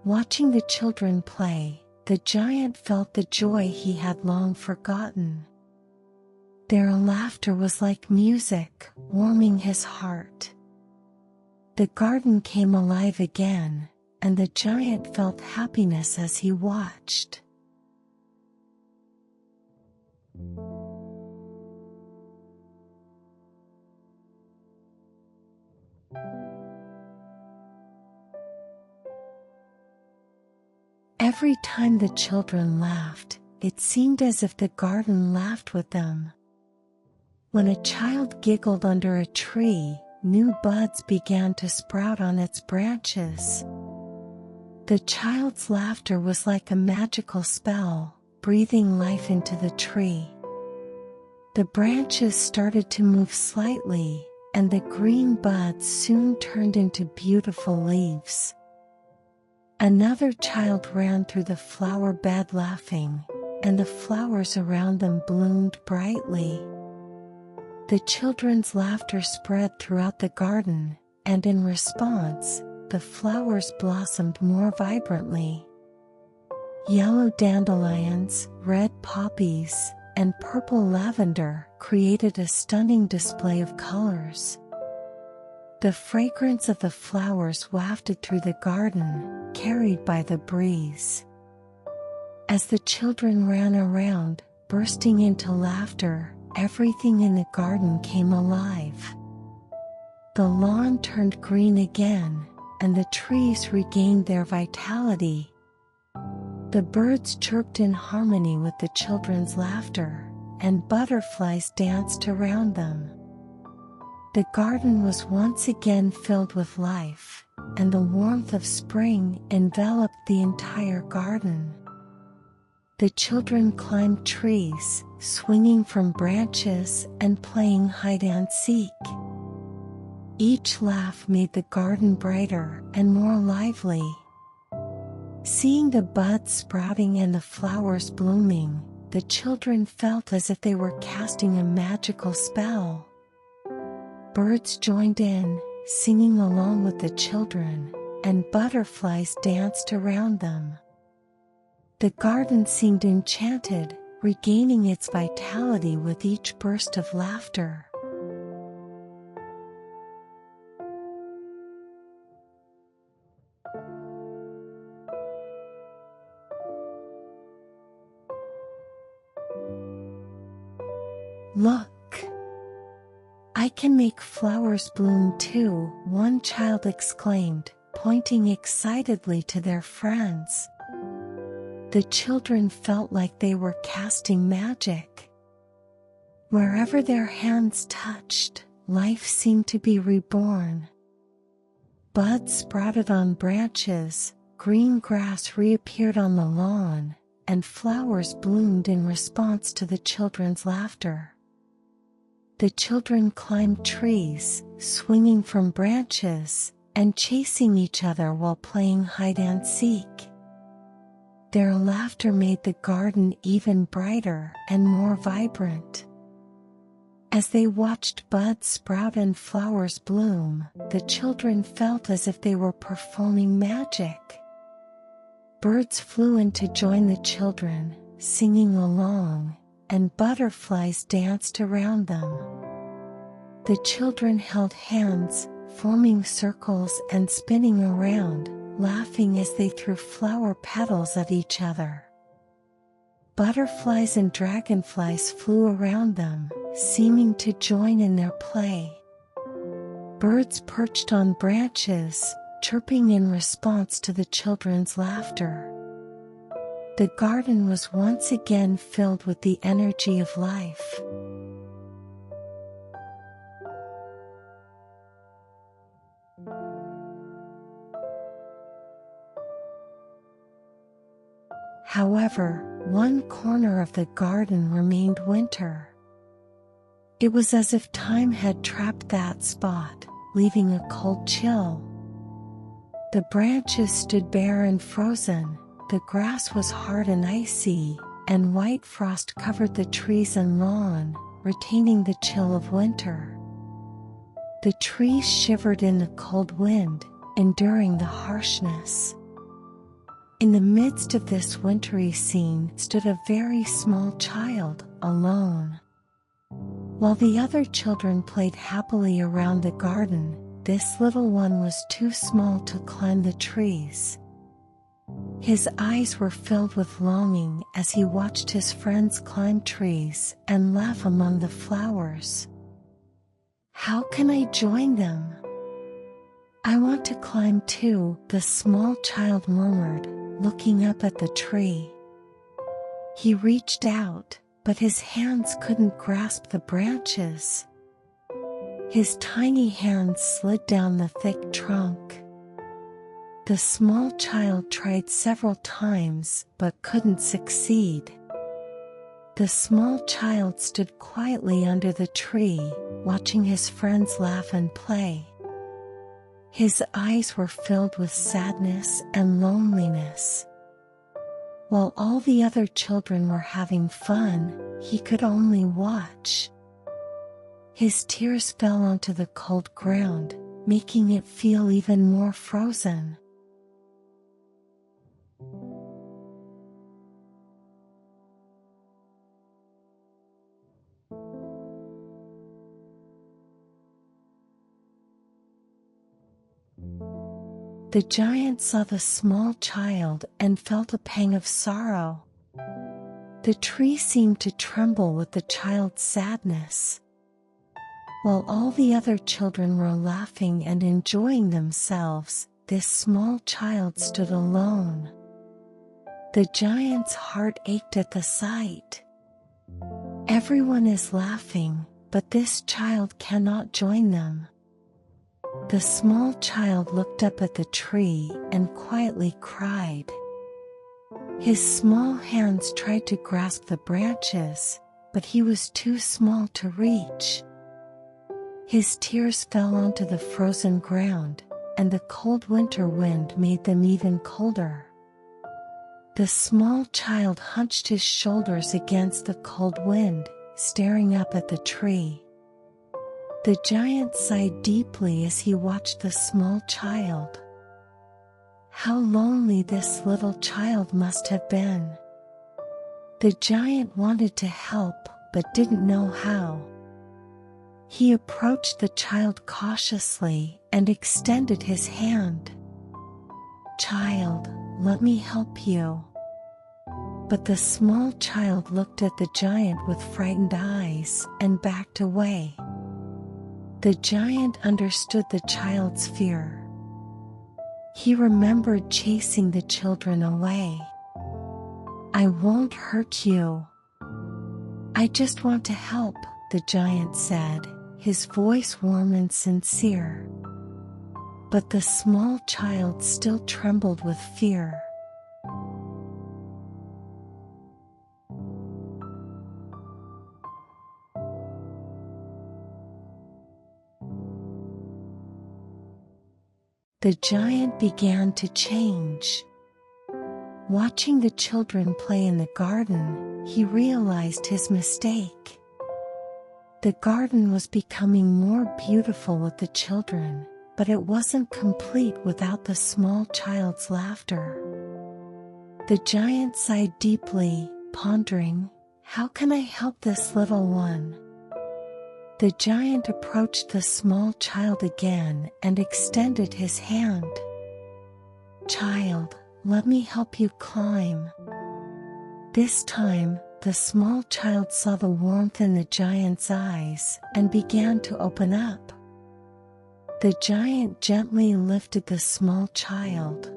Watching the children play, the giant felt the joy he had long forgotten. Their laughter was like music, warming his heart. The garden came alive again, and the giant felt happiness as he watched. Every time the children laughed, it seemed as if the garden laughed with them. When a child giggled under a tree, new buds began to sprout on its branches. The child's laughter was like a magical spell, breathing life into the tree. The branches started to move slightly, and the green buds soon turned into beautiful leaves. Another child ran through the flower bed laughing, and the flowers around them bloomed brightly. The children's laughter spread throughout the garden, and in response, the flowers blossomed more vibrantly. Yellow dandelions, red poppies, and purple lavender created a stunning display of colors. The fragrance of the flowers wafted through the garden, carried by the breeze. As the children ran around, bursting into laughter, everything in the garden came alive. The lawn turned green again, and the trees regained their vitality. The birds chirped in harmony with the children's laughter, and butterflies danced around them. The garden was once again filled with life, and the warmth of spring enveloped the entire garden. The children climbed trees, swinging from branches and playing hide and seek. Each laugh made the garden brighter and more lively. Seeing the buds sprouting and the flowers blooming, the children felt as if they were casting a magical spell. Birds joined in, singing along with the children, and butterflies danced around them. The garden seemed enchanted, regaining its vitality with each burst of laughter. "Look! I can make flowers bloom too," one child exclaimed, pointing excitedly to their friends. The children felt like they were casting magic. Wherever their hands touched, life seemed to be reborn. Buds sprouted on branches, green grass reappeared on the lawn, and flowers bloomed in response to the children's laughter. The children climbed trees, swinging from branches, and chasing each other while playing hide-and-seek. Their laughter made the garden even brighter and more vibrant. As they watched buds sprout and flowers bloom, the children felt as if they were performing magic. Birds flew in to join the children, singing along, and butterflies danced around them. The children held hands, forming circles and spinning around, laughing as they threw flower petals at each other. Butterflies and dragonflies flew around them, seeming to join in their play. Birds perched on branches, chirping in response to the children's laughter. The garden was once again filled with the energy of life. However, one corner of the garden remained winter. It was as if time had trapped that spot, leaving a cold chill. The branches stood bare and frozen, the grass was hard and icy, and white frost covered the trees and lawn, retaining the chill of winter. The trees shivered in the cold wind, enduring the harshness. In the midst of this wintry scene stood a very small child, alone. While the other children played happily around the garden, this little one was too small to climb the trees. His eyes were filled with longing as he watched his friends climb trees and laugh among the flowers. "How can I join them? I want to climb too," the small child murmured, looking up at the tree. He reached out, but his hands couldn't grasp the branches. His tiny hands slid down the thick trunk. The small child tried several times but couldn't succeed. The small child stood quietly under the tree, watching his friends laugh and play. His eyes were filled with sadness and loneliness. While all the other children were having fun, he could only watch. His tears fell onto the cold ground, making it feel even more frozen. The giant saw the small child and felt a pang of sorrow. The tree seemed to tremble with the child's sadness. While all the other children were laughing and enjoying themselves, this small child stood alone. The giant's heart ached at the sight. Everyone is laughing, but this child cannot join them. The small child looked up at the tree and quietly cried. His small hands tried to grasp the branches, but he was too small to reach. His tears fell onto the frozen ground, and the cold winter wind made them even colder. The small child hunched his shoulders against the cold wind, staring up at the tree. The giant sighed deeply as he watched the small child. How lonely this little child must have been. The giant wanted to help, but didn't know how. He approached the child cautiously and extended his hand. "Child, let me help you." But the small child looked at the giant with frightened eyes and backed away. The giant understood the child's fear. He remembered chasing the children away. "I won't hurt you. I just want to help," the giant said, his voice warm and sincere. But the small child still trembled with fear. The giant began to change. Watching the children play in the garden, he realized his mistake. The garden was becoming more beautiful with the children, but it wasn't complete without the small child's laughter. The giant sighed deeply, pondering, "How can I help this little one?" The giant approached the small child again and extended his hand. "Child, let me help you climb." This time, the small child saw the warmth in the giant's eyes and began to open up. The giant gently lifted the small child.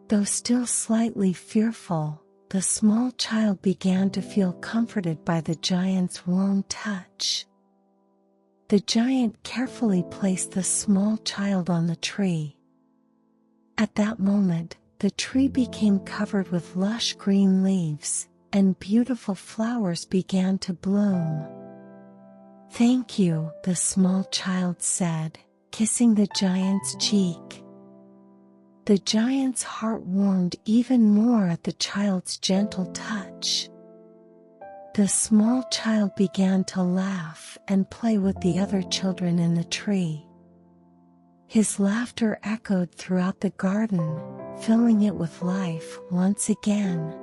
Though still slightly fearful, the small child began to feel comforted by the giant's warm touch. The giant carefully placed the small child on the tree. At that moment, the tree became covered with lush green leaves, and beautiful flowers began to bloom. "Thank you," the small child said, kissing the giant's cheek. The giant's heart warmed even more at the child's gentle touch. The small child began to laugh and play with the other children in the tree. His laughter echoed throughout the garden, filling it with life once again.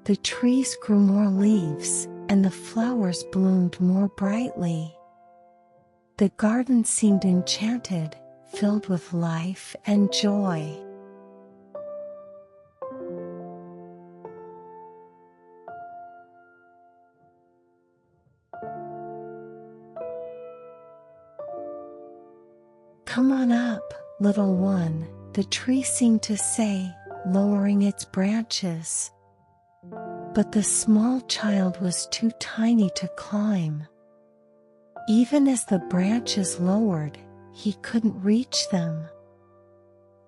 The trees grew more leaves, and the flowers bloomed more brightly. The garden seemed enchanted, filled with life and joy. "Come on up, little one," the tree seemed to say, lowering its branches. But the small child was too tiny to climb. Even as the branches lowered, he couldn't reach them.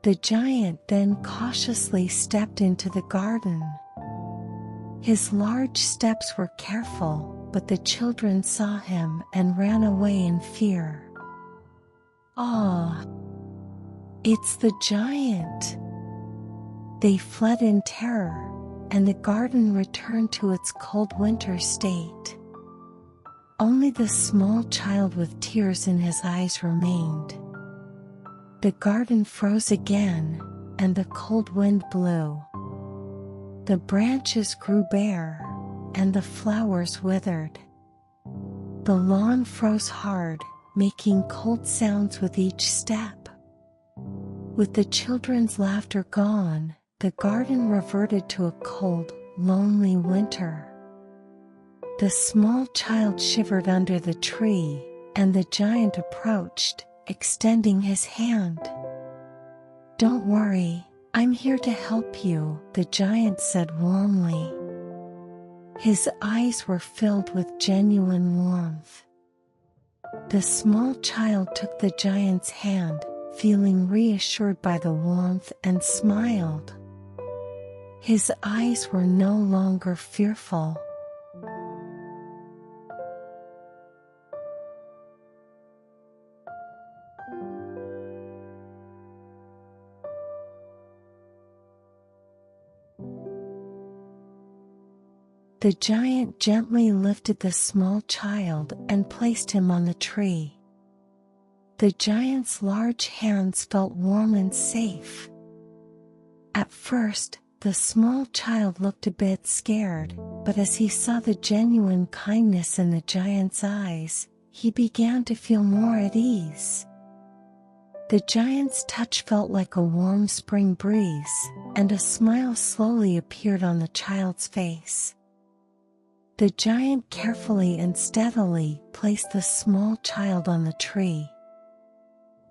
The giant then cautiously stepped into the garden. His large steps were careful, but the children saw him and ran away in fear. "Ah, it's the giant!" They fled in terror, and the garden returned to its cold winter state. Only the small child with tears in his eyes remained. The garden froze again, and the cold wind blew. The branches grew bare, and the flowers withered. The lawn froze hard, making cold sounds with each step. With the children's laughter gone, the garden reverted to a cold, lonely winter. The small child shivered under the tree, and the giant approached, extending his hand. "Don't worry, I'm here to help you," the giant said warmly. His eyes were filled with genuine warmth. The small child took the giant's hand, feeling reassured by the warmth, and smiled. His eyes were no longer fearful. The giant gently lifted the small child and placed him on the tree. The giant's large hands felt warm and safe. At first, the small child looked a bit scared, but as he saw the genuine kindness in the giant's eyes, he began to feel more at ease. The giant's touch felt like a warm spring breeze, and a smile slowly appeared on the child's face. The giant carefully and steadily placed the small child on the tree.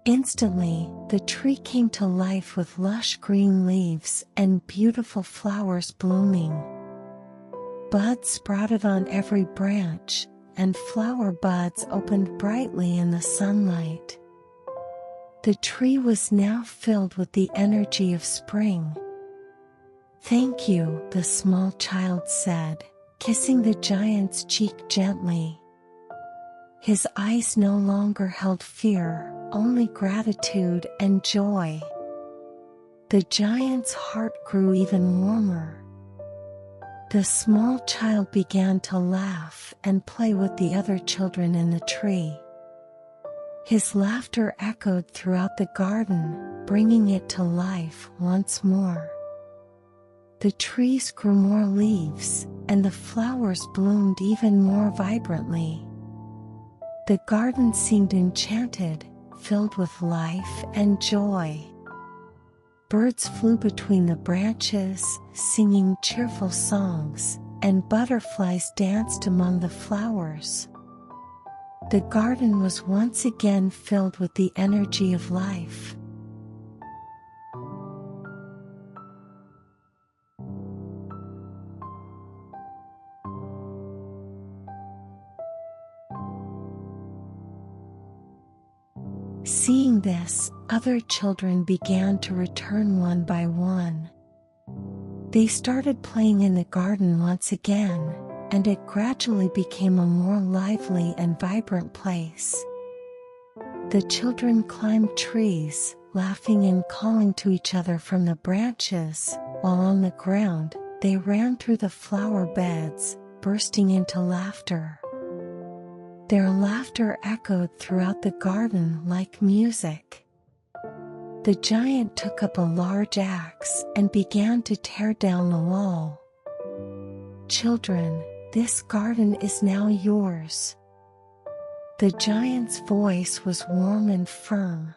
Instantly, the tree came to life with lush green leaves and beautiful flowers blooming. Buds sprouted on every branch, and flower buds opened brightly in the sunlight. The tree was now filled with the energy of spring. "Thank you," the small child said, kissing the giant's cheek gently. His eyes no longer held fear, only gratitude and joy. The giant's heart grew even warmer. The small child began to laugh and play with the other children in the tree. His laughter echoed throughout the garden, bringing it to life once more. The trees grew more leaves, and the flowers bloomed even more vibrantly. The garden seemed enchanted, filled with life and joy. Birds flew between the branches, singing cheerful songs, and butterflies danced among the flowers. The garden was once again filled with the energy of life. Seeing this, other children began to return one by one. They started playing in the garden once again, and it gradually became a more lively and vibrant place. The children climbed trees, laughing and calling to each other from the branches, while on the ground, they ran through the flower beds, bursting into laughter. Their laughter echoed throughout the garden like music. The giant took up a large axe and began to tear down the wall. "Children, this garden is now yours." The giant's voice was warm and firm.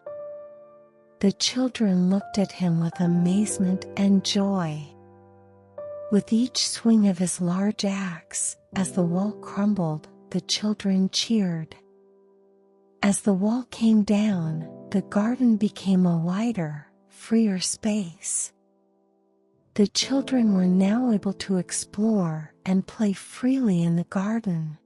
The children looked at him with amazement and joy. With each swing of his large axe, as the wall crumbled, the children cheered. As the wall came down, the garden became a wider, freer space. The children were now able to explore and play freely in the garden.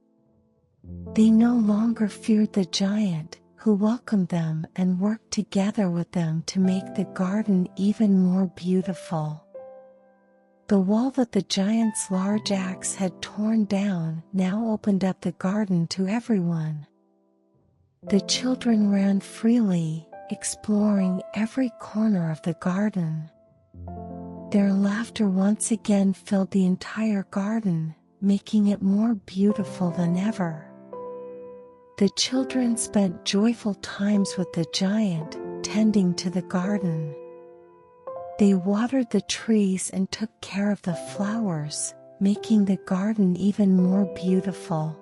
They no longer feared the giant, who welcomed them and worked together with them to make the garden even more beautiful. The wall that the giant's large axe had torn down now opened up the garden to everyone. The children ran freely, exploring every corner of the garden. Their laughter once again filled the entire garden, making it more beautiful than ever. The children spent joyful times with the giant, tending to the garden. They watered the trees and took care of the flowers, making the garden even more beautiful.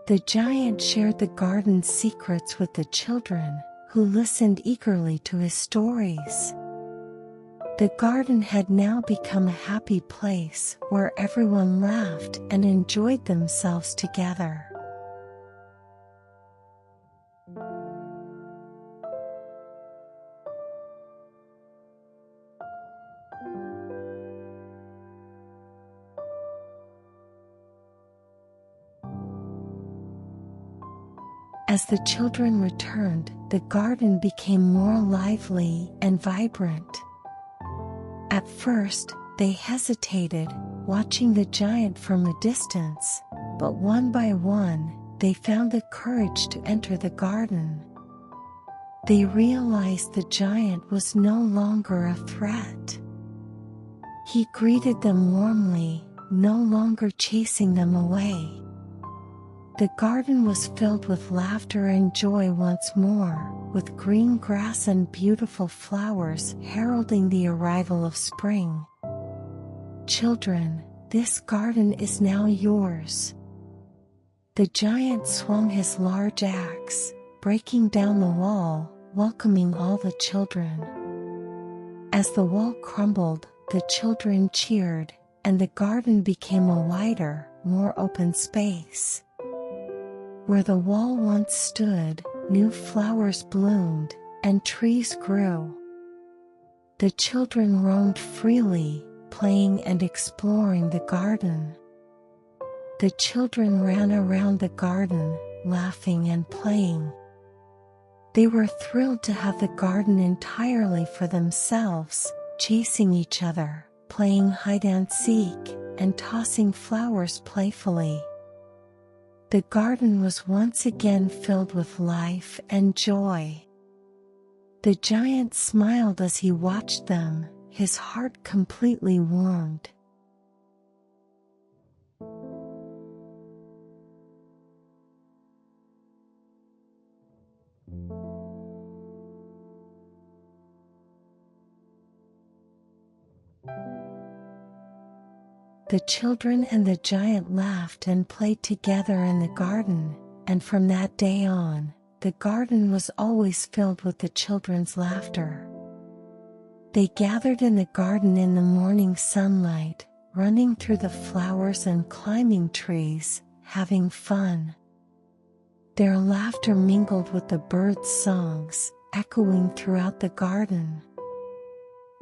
The giant shared the garden's secrets with the children, who listened eagerly to his stories. The garden had now become a happy place where everyone laughed and enjoyed themselves together. As the children returned, the garden became more lively and vibrant. At first, they hesitated, watching the giant from a distance, but one by one, they found the courage to enter the garden. They realized the giant was no longer a threat. He greeted them warmly, no longer chasing them away. The garden was filled with laughter and joy once more, with green grass and beautiful flowers heralding the arrival of spring. Children, this garden is now yours. The giant swung his large axe, breaking down the wall, welcoming all the children. As the wall crumbled, the children cheered, and the garden became a wider, more open space. Where the wall once stood, new flowers bloomed, and trees grew. The children roamed freely, playing and exploring the garden. The children ran around the garden, laughing and playing. They were thrilled to have the garden entirely for themselves, chasing each other, playing hide and seek, and tossing flowers playfully. The garden was once again filled with life and joy. The giant smiled as he watched them, his heart completely warmed. The children and the giant laughed and played together in the garden, and from that day on, the garden was always filled with the children's laughter. They gathered in the garden in the morning sunlight, running through the flowers and climbing trees, having fun. Their laughter mingled with the birds' songs, echoing throughout the garden.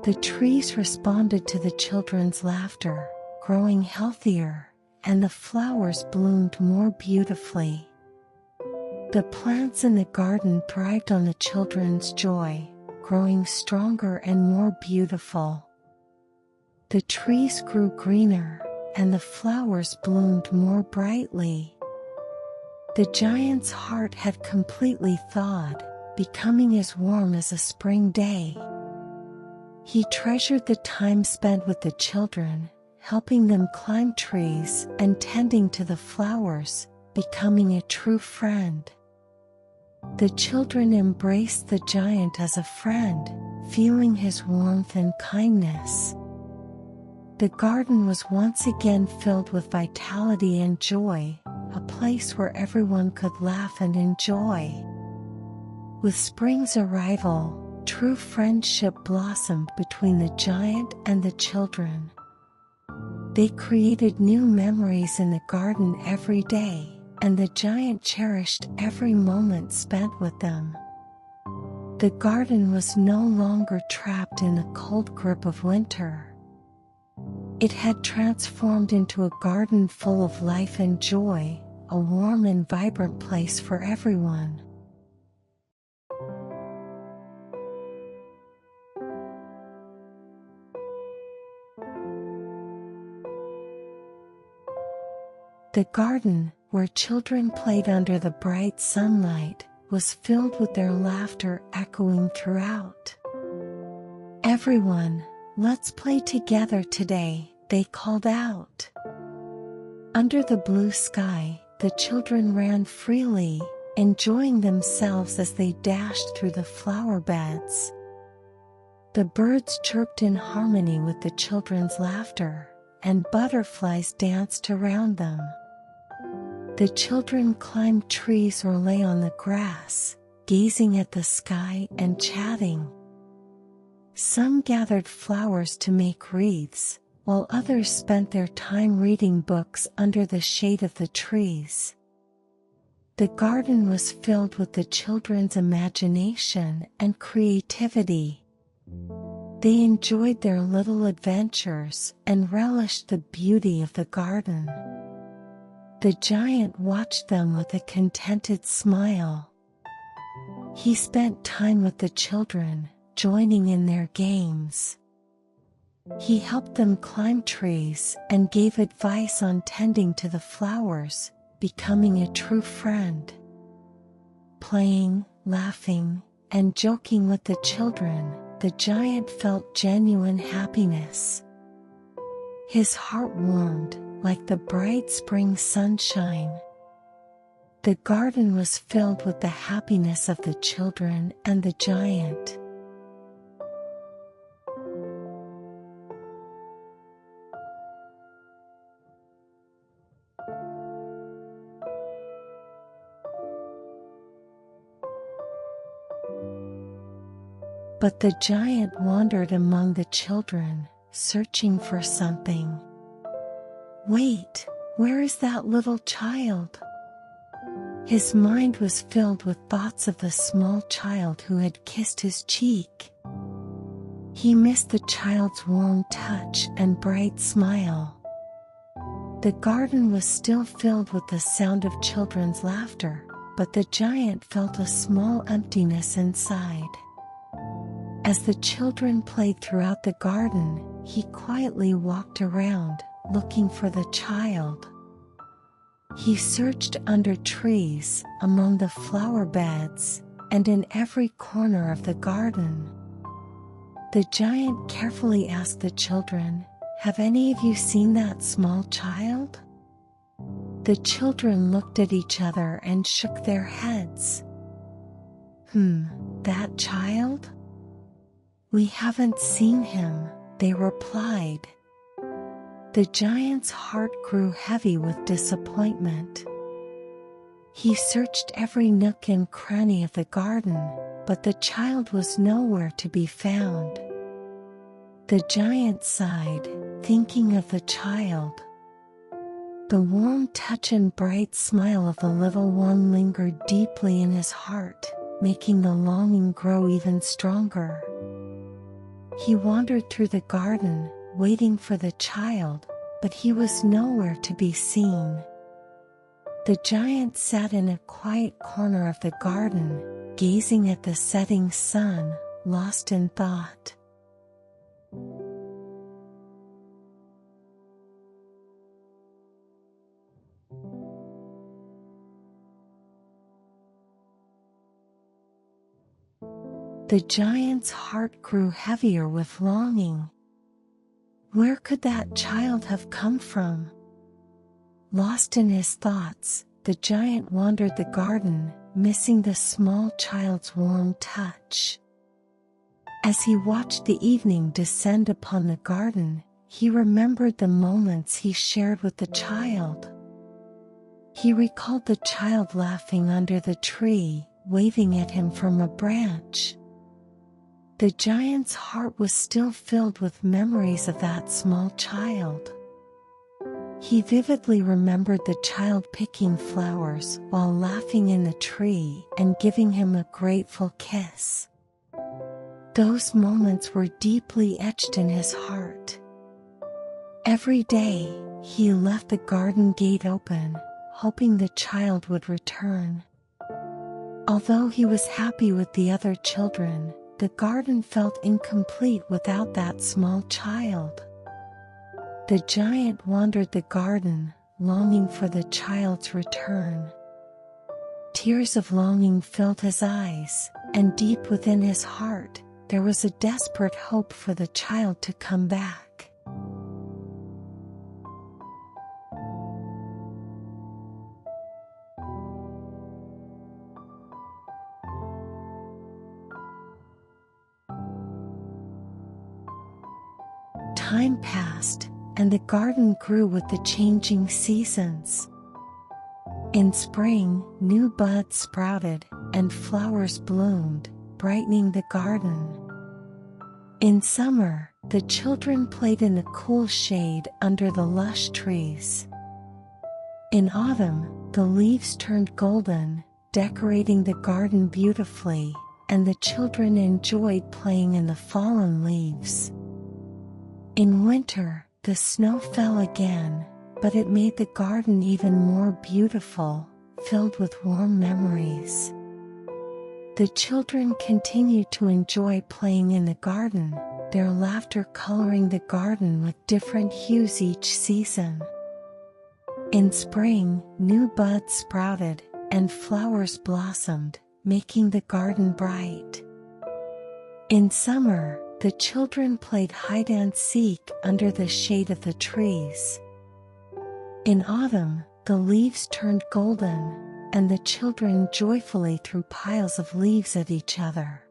The trees responded to the children's laughter, growing healthier, and the flowers bloomed more beautifully. The plants in the garden thrived on the children's joy, growing stronger and more beautiful. The trees grew greener, and the flowers bloomed more brightly. The giant's heart had completely thawed, becoming as warm as a spring day. He treasured the time spent with the children, helping them climb trees and tending to the flowers, becoming a true friend. The children embraced the giant as a friend, feeling his warmth and kindness. The garden was once again filled with vitality and joy, a place where everyone could laugh and enjoy. With spring's arrival, true friendship blossomed between the giant and the children. They created new memories in the garden every day, and the giant cherished every moment spent with them. The garden was no longer trapped in the cold grip of winter. It had transformed into a garden full of life and joy, a warm and vibrant place for everyone. The garden, where children played under the bright sunlight, was filled with their laughter echoing throughout. "Everyone, let's play together today," they called out. Under the blue sky, the children ran freely, enjoying themselves as they dashed through the flower beds. The birds chirped in harmony with the children's laughter, and butterflies danced around them. The children climbed trees or lay on the grass, gazing at the sky and chatting. Some gathered flowers to make wreaths, while others spent their time reading books under the shade of the trees. The garden was filled with the children's imagination and creativity. They enjoyed their little adventures and relished the beauty of the garden. The giant watched them with a contented smile. He spent time with the children, joining in their games. He helped them climb trees and gave advice on tending to the flowers, becoming a true friend. Playing, laughing, and joking with the children, the giant felt genuine happiness. His heart warmed like the bright spring sunshine. The garden was filled with the happiness of the children and the giant. But the giant wandered among the children, searching for something. Wait, where is that little child? His mind was filled with thoughts of the small child who had kissed his cheek. He missed the child's warm touch and bright smile. The garden was still filled with the sound of children's laughter, but the giant felt a small emptiness inside. As the children played throughout the garden, he quietly walked around, looking for the child. He searched under trees, among the flower beds, and in every corner of the garden. The giant carefully asked the children, "Have any of you seen that small child?" The children looked at each other and shook their heads. That child? We haven't seen him," they replied. The giant's heart grew heavy with disappointment. He searched every nook and cranny of the garden, but the child was nowhere to be found. The giant sighed, thinking of the child. The warm touch and bright smile of the little one lingered deeply in his heart, making the longing grow even stronger. He wandered through the garden, waiting for the child, but he was nowhere to be seen. The giant sat in a quiet corner of the garden, gazing at the setting sun, lost in thought. The giant's heart grew heavier with longing. Where could that child have come from? Lost in his thoughts, the giant wandered the garden, missing the small child's warm touch. As he watched the evening descend upon the garden, he remembered the moments he shared with the child. He recalled the child laughing under the tree, waving at him from a branch. The giant's heart was still filled with memories of that small child. He vividly remembered the child picking flowers while laughing in the tree and giving him a grateful kiss. Those moments were deeply etched in his heart. Every day, he left the garden gate open, hoping the child would return. Although he was happy with the other children, the garden felt incomplete without that small child. The giant wandered the garden, longing for the child's return. Tears of longing filled his eyes, and deep within his heart, there was a desperate hope for the child to come back. Time passed, and the garden grew with the changing seasons. In spring, new buds sprouted, and flowers bloomed, brightening the garden. In summer, the children played in the cool shade under the lush trees. In autumn, the leaves turned golden, decorating the garden beautifully, and the children enjoyed playing in the fallen leaves. In winter, the snow fell again, but it made the garden even more beautiful, filled with warm memories. The children continued to enjoy playing in the garden, their laughter coloring the garden with different hues each season. In spring, new buds sprouted, and flowers blossomed, making the garden bright. In summer, the children played hide and seek under the shade of the trees. In autumn, the leaves turned golden, and the children joyfully threw piles of leaves at each other.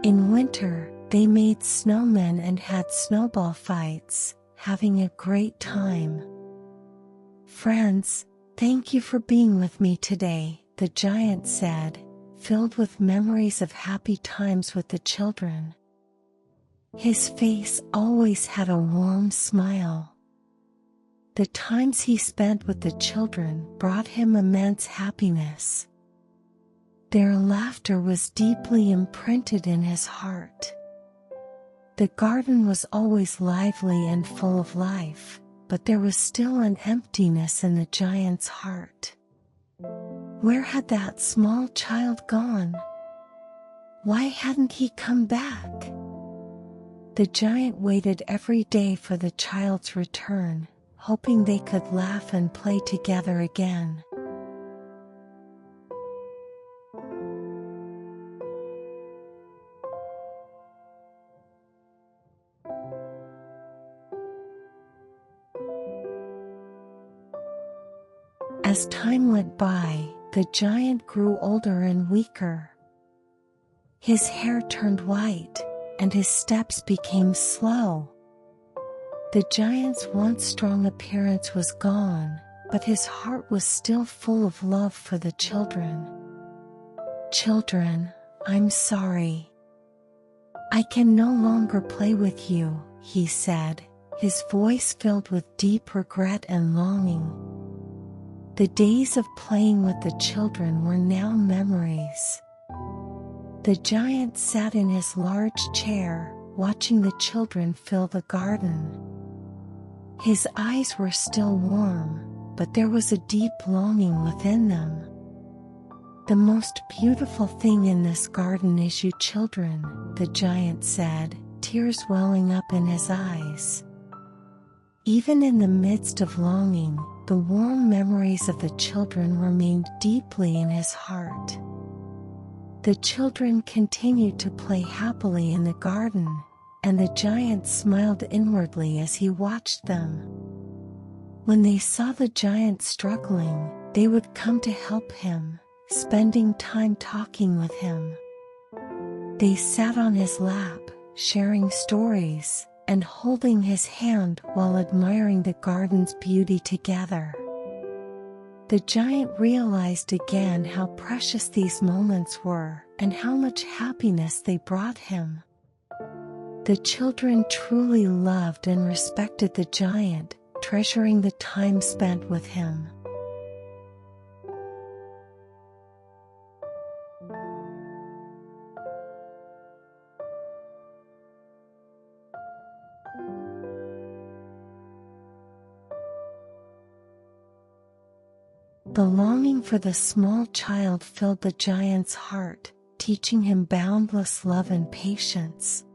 In winter, they made snowmen and had snowball fights, having a great time. "Friends, thank you for being with me today," the giant said, filled with memories of happy times with the children. His face always had a warm smile. The times he spent with the children brought him immense happiness. Their laughter was deeply imprinted in his heart. The garden was always lively and full of life, but there was still an emptiness in the giant's heart. Where had that small child gone? Why hadn't he come back? The giant waited every day for the child's return, hoping they could laugh and play together again. As time went by, the giant grew older and weaker. His hair turned white, and his steps became slow. The giant's once strong appearance was gone, but his heart was still full of love for the children. "Children, I'm sorry. I can no longer play with you," he said, his voice filled with deep regret and longing. The days of playing with the children were now memories. The giant sat in his large chair, watching the children fill the garden. His eyes were still warm, but there was a deep longing within them. "The most beautiful thing in this garden is you children," the giant said, tears welling up in his eyes. Even in the midst of longing, the warm memories of the children remained deeply in his heart. The children continued to play happily in the garden, and the giant smiled inwardly as he watched them. When they saw the giant struggling, they would come to help him, spending time talking with him. They sat on his lap, sharing stories, and holding his hand while admiring the garden's beauty together. The giant realized again how precious these moments were, and how much happiness they brought him. The children truly loved and respected the giant, treasuring the time spent with him. The longing for the small child filled the giant's heart, teaching him boundless love and patience.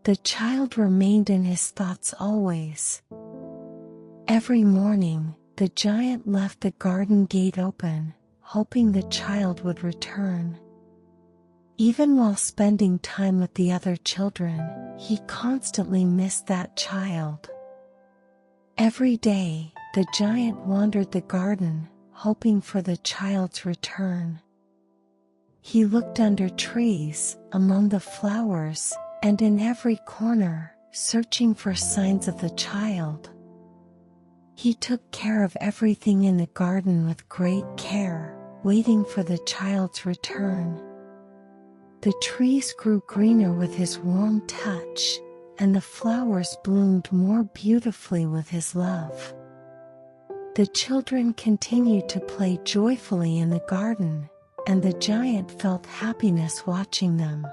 The child remained in his thoughts always. Every morning, the giant left the garden gate open, hoping the child would return. Even while spending time with the other children, he constantly missed that child. Every day, the giant wandered the garden, hoping for the child's return. He looked under trees, among the flowers, and in every corner, searching for signs of the child. He took care of everything in the garden with great care, waiting for the child's return. The trees grew greener with his warm touch, and the flowers bloomed more beautifully with his love. The children continued to play joyfully in the garden, and the giant felt happiness watching them.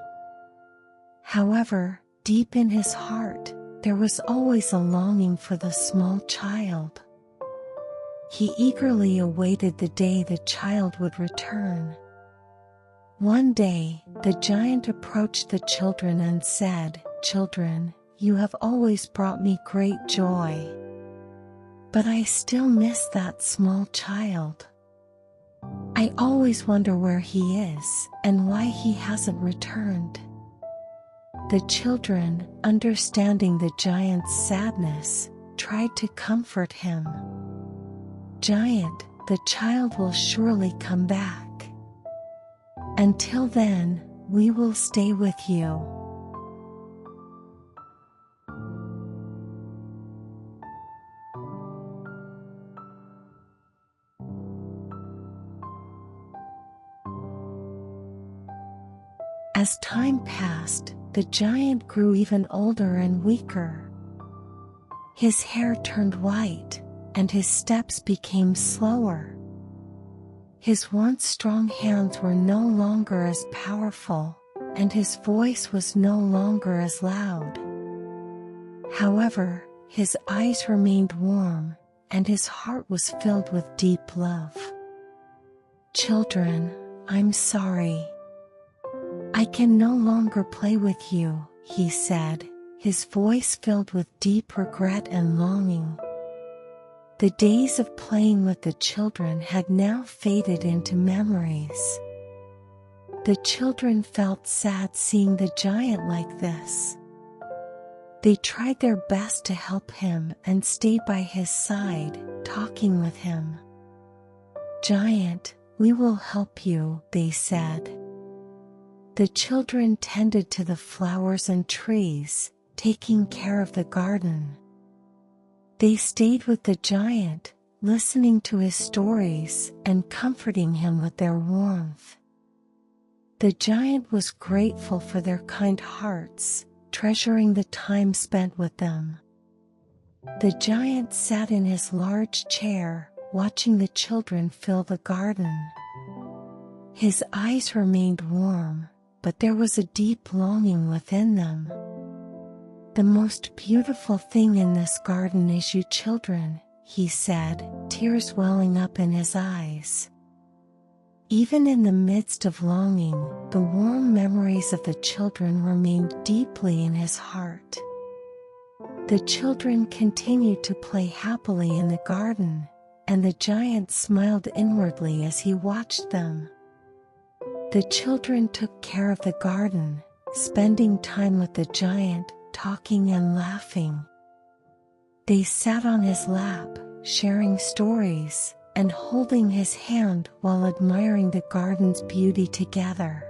However, deep in his heart, there was always a longing for the small child. He eagerly awaited the day the child would return. One day, the giant approached the children and said, "Children, you have always brought me great joy. But I still miss that small child. I always wonder where he is, and why he hasn't returned. The children, understanding the giant's sadness, tried to comfort him. "Giant, the child will surely come back. Until then, we will stay with you." As time passed, the giant grew even older and weaker. His hair turned white, and his steps became slower. His once strong hands were no longer as powerful, and his voice was no longer as loud. However, his eyes remained warm, and his heart was filled with deep love. "Children, I'm sorry. I can no longer play with you," he said, his voice filled with deep regret and longing. The days of playing with the children had now faded into memories. The children felt sad seeing the giant like this. They tried their best to help him and stayed by his side, talking with him. "Giant, we will help you," they said. The children tended to the flowers and trees, taking care of the garden. They stayed with the giant, listening to his stories and comforting him with their warmth. The giant was grateful for their kind hearts, treasuring the time spent with them. The giant sat in his large chair, watching the children fill the garden. His eyes remained warm, but there was a deep longing within them. "The most beautiful thing in this garden is you children," he said, tears welling up in his eyes. Even in the midst of longing, the warm memories of the children remained deeply in his heart. The children continued to play happily in the garden, and the giant smiled inwardly as he watched them. The children took care of the garden, spending time with the giant, talking and laughing. They sat on his lap, sharing stories, and holding his hand while admiring the garden's beauty together.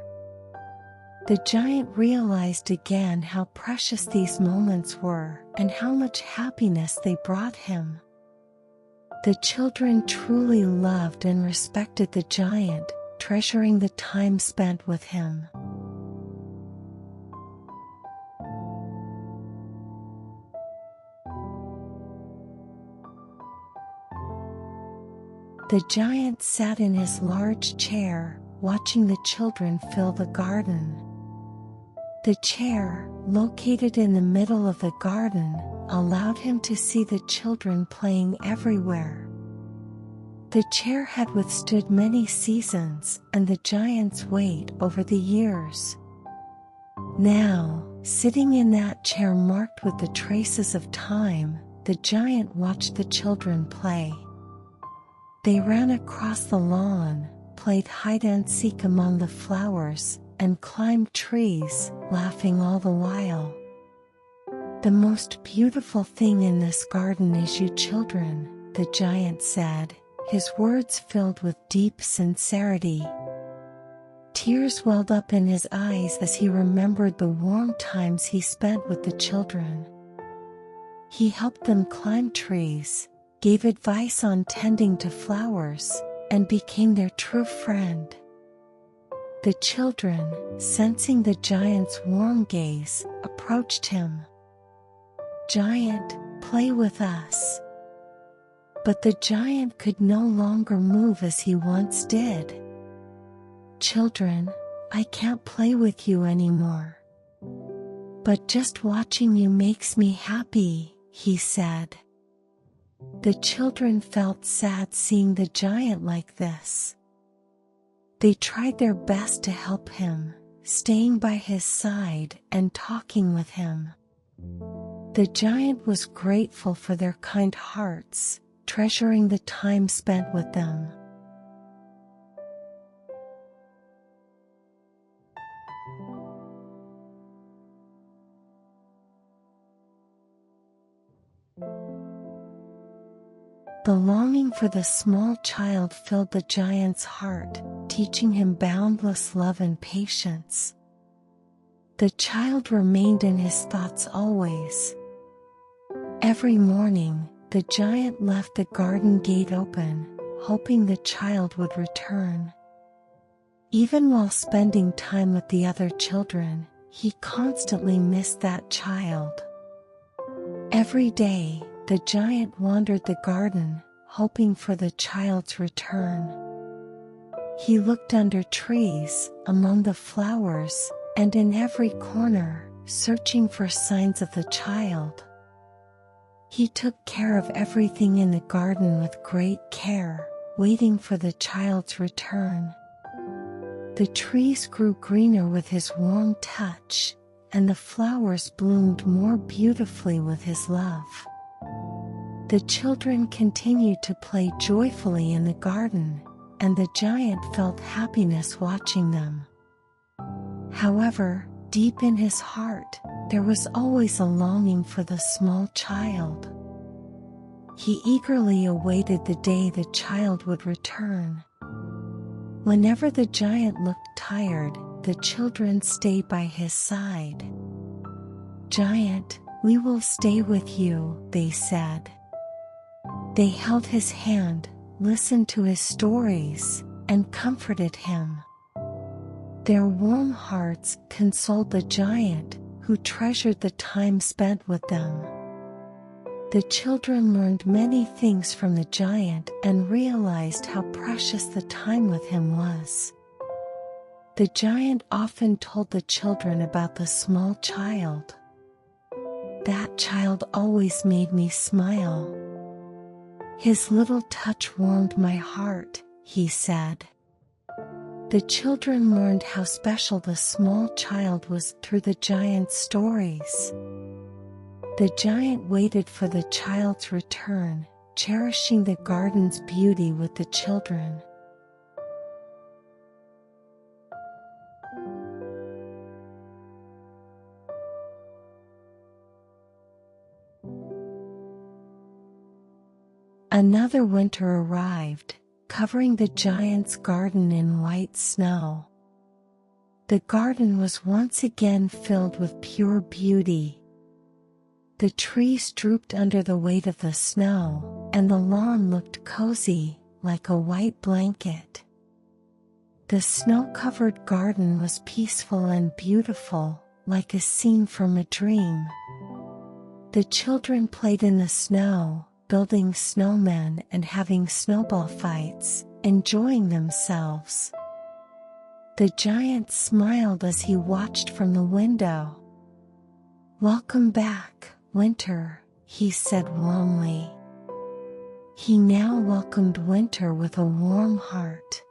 The giant realized again how precious these moments were and how much happiness they brought him. The children truly loved and respected the giant, treasuring the time spent with him. The giant sat in his large chair, watching the children fill the garden. The chair, located in the middle of the garden, allowed him to see the children playing everywhere. The chair had withstood many seasons and the giant's weight over the years. Now, sitting in that chair marked with the traces of time, the giant watched the children play. They ran across the lawn, played hide-and-seek among the flowers, and climbed trees, laughing all the while. "The most beautiful thing in this garden is you children," the giant said, his words filled with deep sincerity. Tears welled up in his eyes as he remembered the warm times he spent with the children. He helped them climb trees, gave advice on tending to flowers, and became their true friend. The children, sensing the giant's warm gaze, approached him. "Giant, play with us." But the giant could no longer move as he once did. "Children, I can't play with you anymore. But just watching you makes me happy," he said. The children felt sad seeing the giant like this. They tried their best to help him, staying by his side and talking with him. The giant was grateful for their kind hearts, treasuring the time spent with them. The longing for the small child filled the giant's heart, teaching him boundless love and patience. The child remained in his thoughts always. Every morning, the giant left the garden gate open, hoping the child would return. Even while spending time with the other children, he constantly missed that child. Every day, the giant wandered the garden, hoping for the child's return. He looked under trees, among the flowers, and in every corner, searching for signs of the child. He took care of everything in the garden with great care, waiting for the child's return. The trees grew greener with his warm touch, and the flowers bloomed more beautifully with his love. The children continued to play joyfully in the garden, and the giant felt happiness watching them. However, deep in his heart, there was always a longing for the small child. He eagerly awaited the day the child would return. Whenever the giant looked tired, the children stayed by his side. "Giant, we will stay with you," they said. They held his hand, listened to his stories, and comforted him. Their warm hearts consoled the giant, who treasured the time spent with them. The children learned many things from the giant and realized how precious the time with him was. The giant often told the children about the small child. "That child always made me smile. His little touch warmed my heart," he said. The children learned how special the small child was through the giant's stories. The giant waited for the child's return, cherishing the garden's beauty with the children. Another winter arrived, covering the giant's garden in white snow. The garden was once again filled with pure beauty. The trees drooped under the weight of the snow, and the lawn looked cozy, like a white blanket. The snow-covered garden was peaceful and beautiful, like a scene from a dream. The children played in the snow, building snowmen and having snowball fights, enjoying themselves. The giant smiled as he watched from the window. "Welcome back, winter," he said warmly. He now welcomed winter with a warm heart.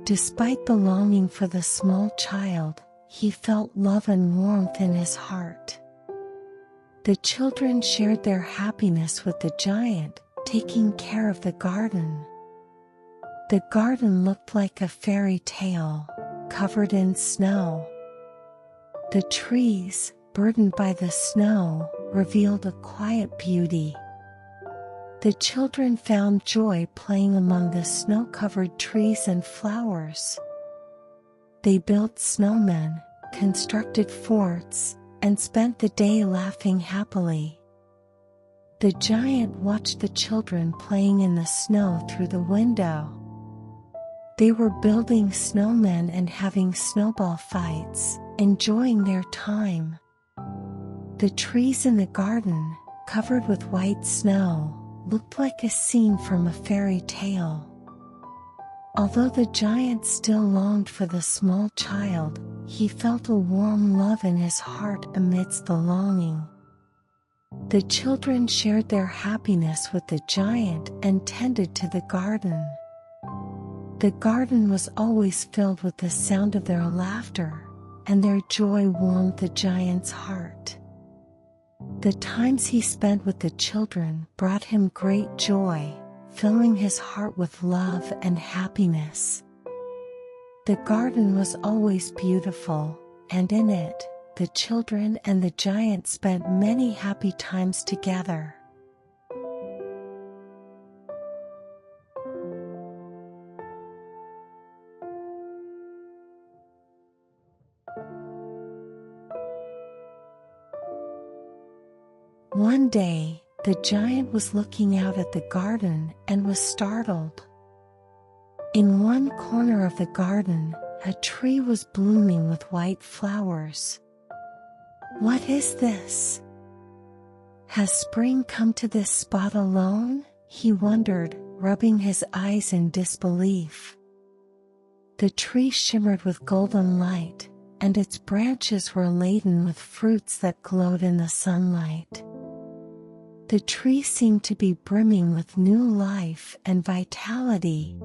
Despite the longing for the small child, he felt love and warmth in his heart. The children shared their happiness with the giant, taking care of the garden. The garden looked like a fairy tale, covered in snow. The trees, burdened by the snow, revealed a quiet beauty. The children found joy playing among the snow-covered trees and flowers. They built snowmen, constructed forts, and spent the day laughing happily. The giant watched the children playing in the snow through the window. They were building snowmen and having snowball fights, enjoying their time. The trees in the garden, covered with white snow, looked like a scene from a fairy tale. Although the giant still longed for the small child, he felt a warm love in his heart amidst the longing. The children shared their happiness with the giant and tended to the garden. The garden was always filled with the sound of their laughter, and their joy warmed the giant's heart. The times he spent with the children brought him great joy, filling his heart with love and happiness. The garden was always beautiful, and in it, the children and the giant spent many happy times together. One day, the giant was looking out at the garden and was startled. In one corner of the garden, a tree was blooming with white flowers. "What is this? Has spring come to this spot alone?" he wondered, rubbing his eyes in disbelief. The tree shimmered with golden light, and its branches were laden with fruits that glowed in the sunlight. The tree seemed to be brimming with new life and vitality.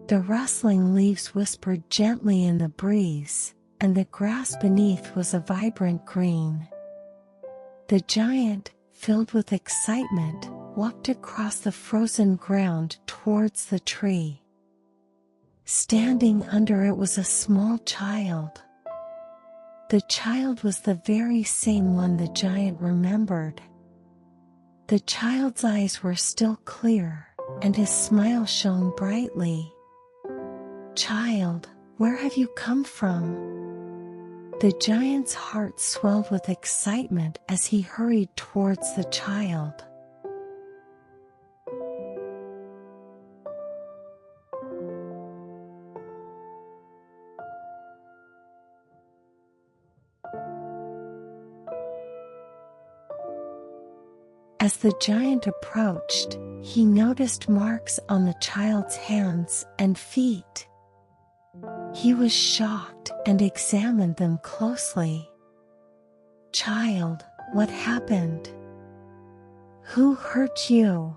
The rustling leaves whispered gently in the breeze, and the grass beneath was a vibrant green. The giant, filled with excitement, walked across the frozen ground towards the tree. Standing under it was a small child. The child was the very same one the giant remembered. The child's eyes were still clear, and his smile shone brightly. "Child, where have you come from?" The giant's heart swelled with excitement as he hurried towards the child. As the giant approached, he noticed marks on the child's hands and feet. He was shocked and examined them closely. "Child, what happened? Who hurt you?"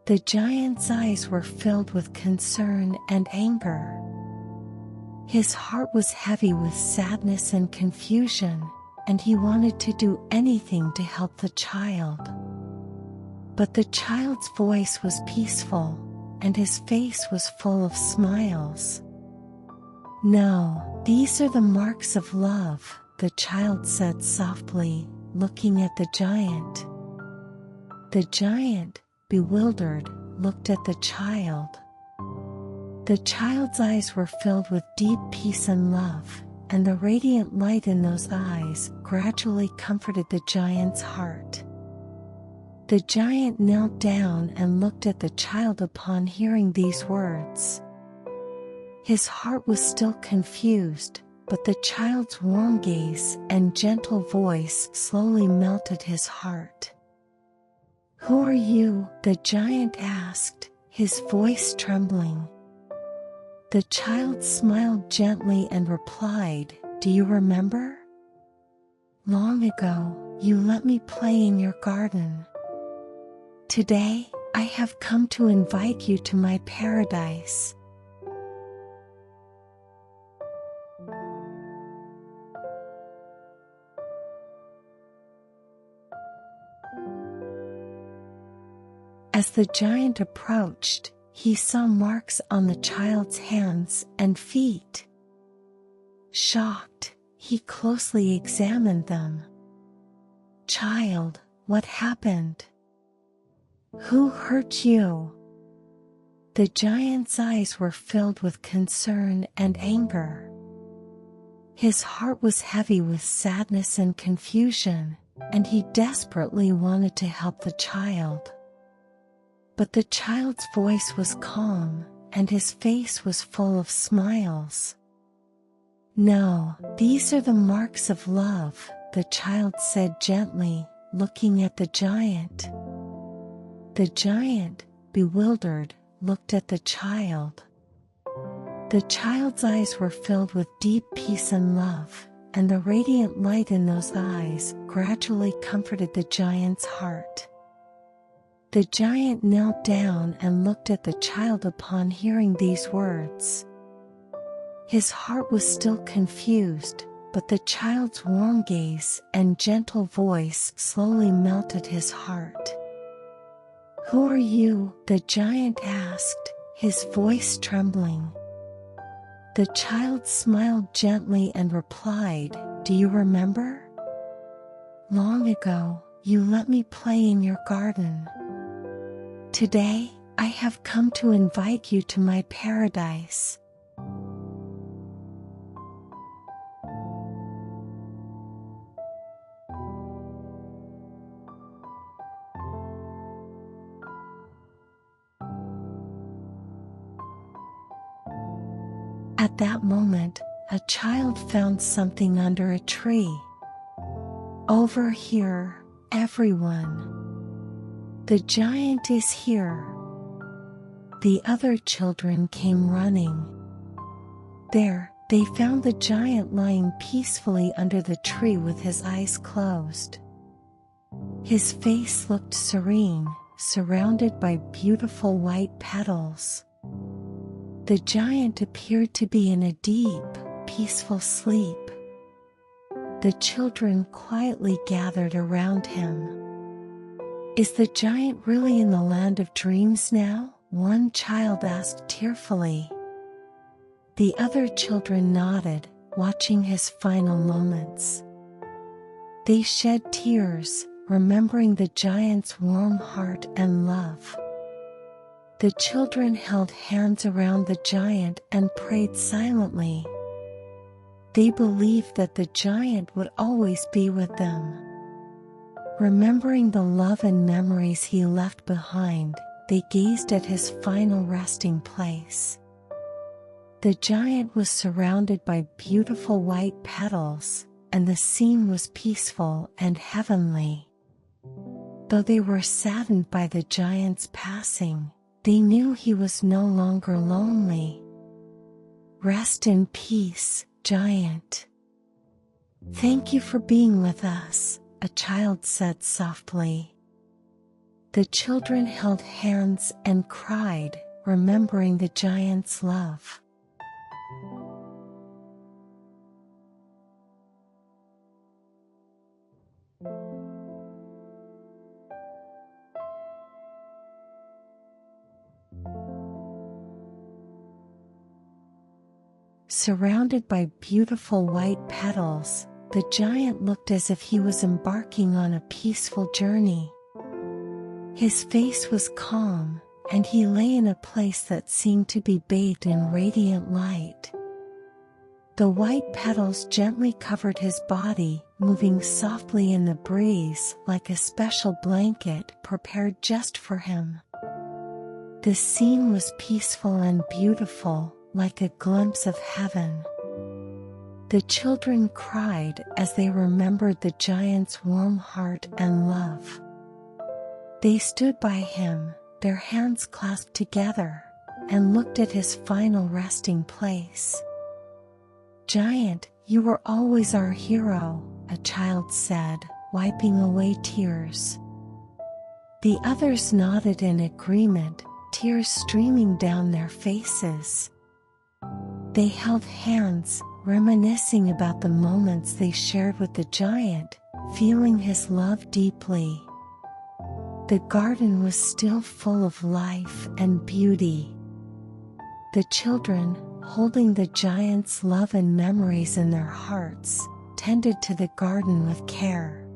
The giant's eyes were filled with concern and anger. His heart was heavy with sadness and confusion, and he wanted to do anything to help the child. But the child's voice was peaceful, and his face was full of smiles. "No, these are the marks of love," the child said softly, looking at the giant. The giant, bewildered, looked at the child. The child's eyes were filled with deep peace and love, and the radiant light in those eyes gradually comforted the giant's heart. The giant knelt down and looked at the child upon hearing these words. His heart was still confused, but the child's warm gaze and gentle voice slowly melted his heart. "Who are you?" the giant asked, his voice trembling. The child smiled gently and replied, "Do you remember? Long ago, you let me play in your garden. Today, I have come to invite you to my paradise." As the giant approached, he saw marks on the child's hands and feet. Shocked, he closely examined them. "Child, what happened? Who hurt you?" The giant's eyes were filled with concern and anger. His heart was heavy with sadness and confusion, and he desperately wanted to help the child. But the child's voice was calm, and his face was full of smiles. "No, these are the marks of love," the child said gently, looking at the giant. The giant, bewildered, looked at the child. The child's eyes were filled with deep peace and love, and the radiant light in those eyes gradually comforted the giant's heart. The giant knelt down and looked at the child upon hearing these words. His heart was still confused, but the child's warm gaze and gentle voice slowly melted his heart. "Who are you?" the giant asked, his voice trembling. The child smiled gently and replied, "Do you remember? Long ago, you let me play in your garden. Today, I have come to invite you to my paradise." At that moment, a child found something under a tree. "Over here, everyone. The giant is here." The other children came running. There, they found the giant lying peacefully under the tree with his eyes closed. His face looked serene, surrounded by beautiful white petals. The giant appeared to be in a deep, peaceful sleep. The children quietly gathered around him. "Is the giant really in the land of dreams now?" one child asked tearfully. The other children nodded, watching his final moments. They shed tears, remembering the giant's warm heart and love. The children held hands around the giant and prayed silently. They believed that the giant would always be with them. Remembering the love and memories he left behind, they gazed at his final resting place. The giant was surrounded by beautiful white petals, and the scene was peaceful and heavenly. Though they were saddened by the giant's passing, they knew he was no longer lonely. "Rest in peace, giant. Thank you for being with us," a child said softly. The children held hands and cried, remembering the giant's love. Surrounded by beautiful white petals, the giant looked as if he was embarking on a peaceful journey. His face was calm, and he lay in a place that seemed to be bathed in radiant light. The white petals gently covered his body, moving softly in the breeze like a special blanket prepared just for him. The scene was peaceful and beautiful, like a glimpse of heaven. The children cried as they remembered the giant's warm heart and love. They stood by him, their hands clasped together, and looked at his final resting place. "Giant, you were always our hero," a child said, wiping away tears. The others nodded in agreement, tears streaming down their faces. They held hands, reminiscing about the moments they shared with the giant, feeling his love deeply. The garden was still full of life and beauty. The children, holding the giant's love and memories in their hearts, tended to the garden with care.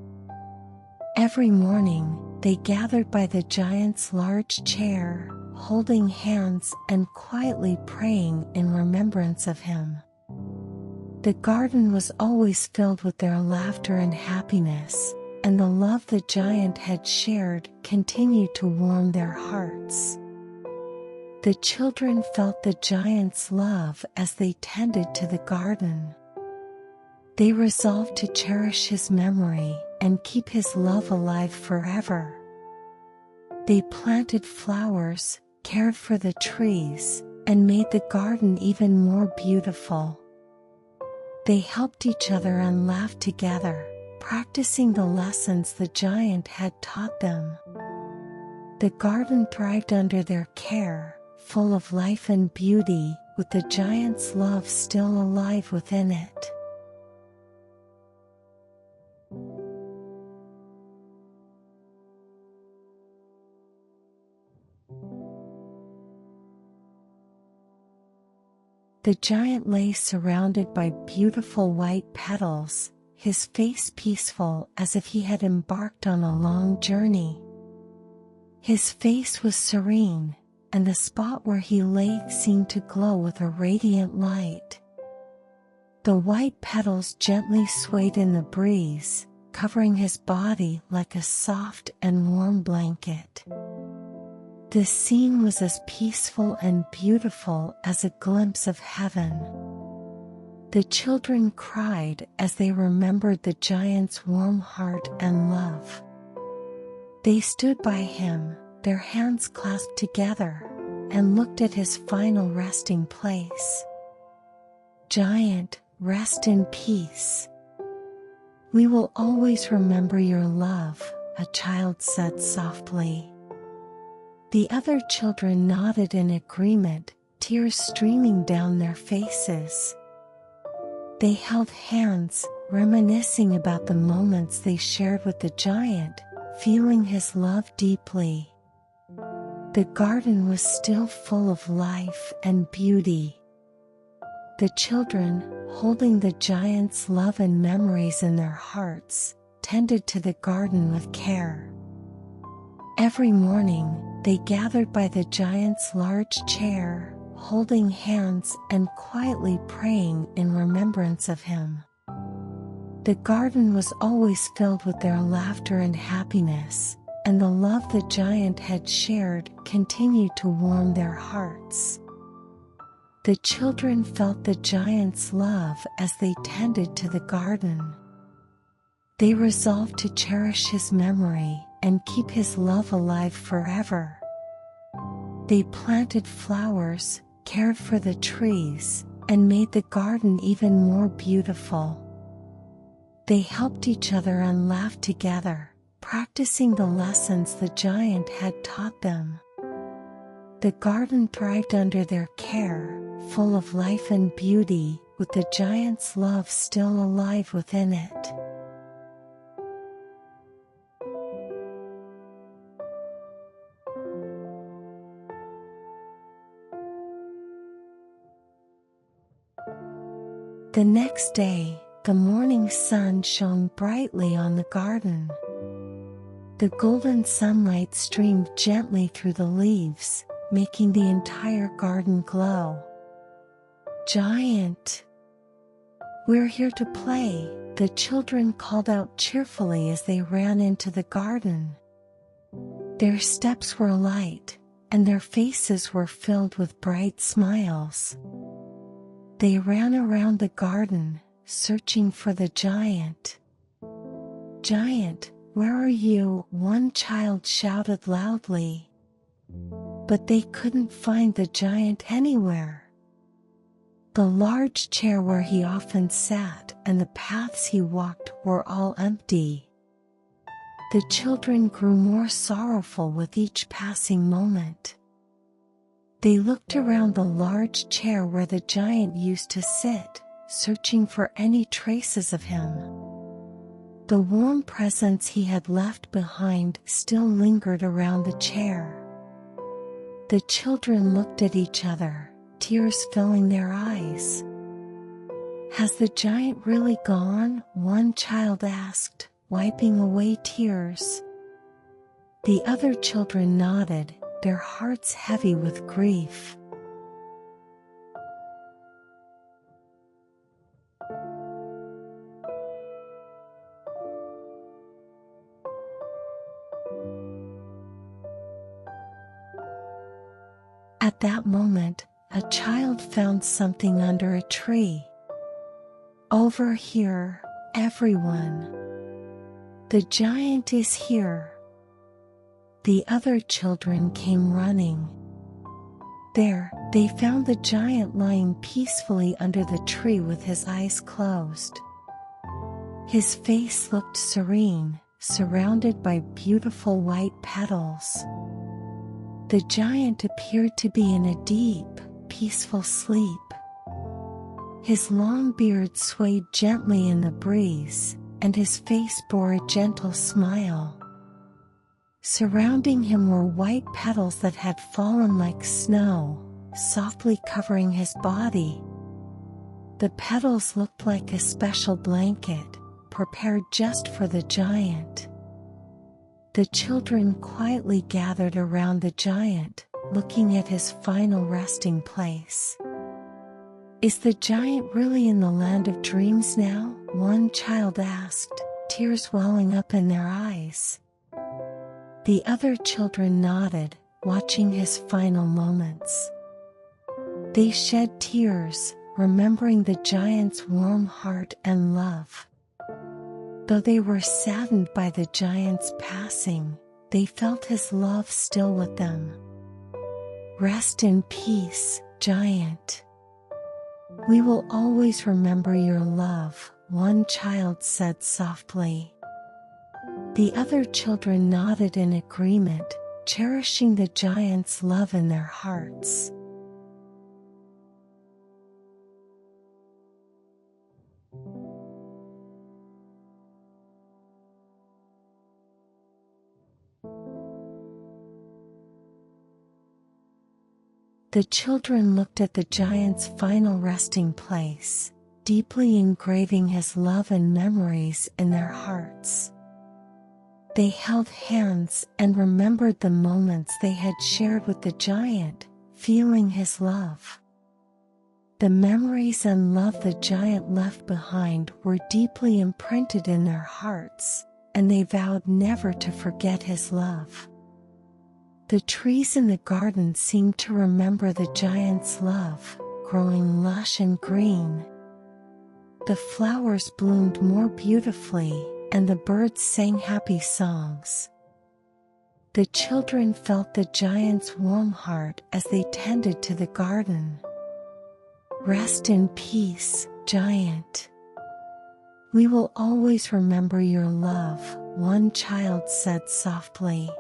Every morning, they gathered by the giant's large chair, holding hands and quietly praying in remembrance of him. The garden was always filled with their laughter and happiness, and the love the giant had shared continued to warm their hearts. The children felt the giant's love as they tended to the garden. They resolved to cherish his memory and keep his love alive forever. They planted flowers, cared for the trees, and made the garden even more beautiful. They helped each other and laughed together, practicing the lessons the giant had taught them. The garden thrived under their care, full of life and beauty, with the giant's love still alive within it. The giant lay surrounded by beautiful white petals, his face peaceful as if he had embarked on a long journey. His face was serene, and the spot where he lay seemed to glow with a radiant light. The white petals gently swayed in the breeze, covering his body like a soft and warm blanket. The scene was as peaceful and beautiful as a glimpse of heaven. The children cried as they remembered the giant's warm heart and love. They stood by him, their hands clasped together, and looked at his final resting place. "Giant, rest in peace. We will always remember your love," a child said softly. The other children nodded in agreement, tears streaming down their faces. They held hands, reminiscing about the moments they shared with the giant, feeling his love deeply. The garden was still full of life and beauty. The children, holding the giant's love and memories in their hearts, tended to the garden with care. Every morning, they gathered by the giant's large chair, holding hands and quietly praying in remembrance of him. The garden was always filled with their laughter and happiness, and the love the giant had shared continued to warm their hearts. The children felt the giant's love as they tended to the garden. They resolved to cherish his memory and keep his love alive forever. They planted flowers, cared for the trees, and made the garden even more beautiful. They helped each other and laughed together, practicing the lessons the giant had taught them. The garden thrived under their care, full of life and beauty, with the giant's love still alive within it. The next day, the morning sun shone brightly on the garden. The golden sunlight streamed gently through the leaves, making the entire garden glow. "Giant, we're here to play," the children called out cheerfully as they ran into the garden. Their steps were light, and their faces were filled with bright smiles. They ran around the garden, searching for the giant. "Giant, where are you?" one child shouted loudly. But they couldn't find the giant anywhere. The large chair where he often sat and the paths he walked were all empty. The children grew more sorrowful with each passing moment. They looked around the large chair where the giant used to sit, searching for any traces of him. The warm presence he had left behind still lingered around the chair. The children looked at each other, tears filling their eyes. "Has the giant really gone?" one child asked, wiping away tears. The other children nodded, their hearts heavy with grief. At that moment, a child found something under a tree. "Over here, everyone. The giant is here." The other children came running. There, they found the giant lying peacefully under the tree with his eyes closed. His face looked serene, surrounded by beautiful white petals. The giant appeared to be in a deep, peaceful sleep. His long beard swayed gently in the breeze, and his face bore a gentle smile. Surrounding him were white petals that had fallen like snow, softly covering his body. The petals looked like a special blanket, prepared just for the giant. The children quietly gathered around the giant, looking at his final resting place. "Is the giant really in the land of dreams now?" one child asked, tears welling up in their eyes. The other children nodded, watching his final moments. They shed tears, remembering the giant's warm heart and love. Though they were saddened by the giant's passing, they felt his love still with them. Rest in peace, giant. We will always remember your love, one child said softly. The other children nodded in agreement, cherishing the giant's love in their hearts. The children looked at the giant's final resting place, deeply engraving his love and memories in their hearts. They held hands and remembered the moments they had shared with the giant, feeling his love. The memories and love the giant left behind were deeply imprinted in their hearts, and they vowed never to forget his love. The trees in the garden seemed to remember the giant's love, growing lush and green. The flowers bloomed more beautifully, and the birds sang happy songs. The children felt the giant's warm heart as they tended to the garden. Rest in peace, giant. We will always remember your love, one child said softly.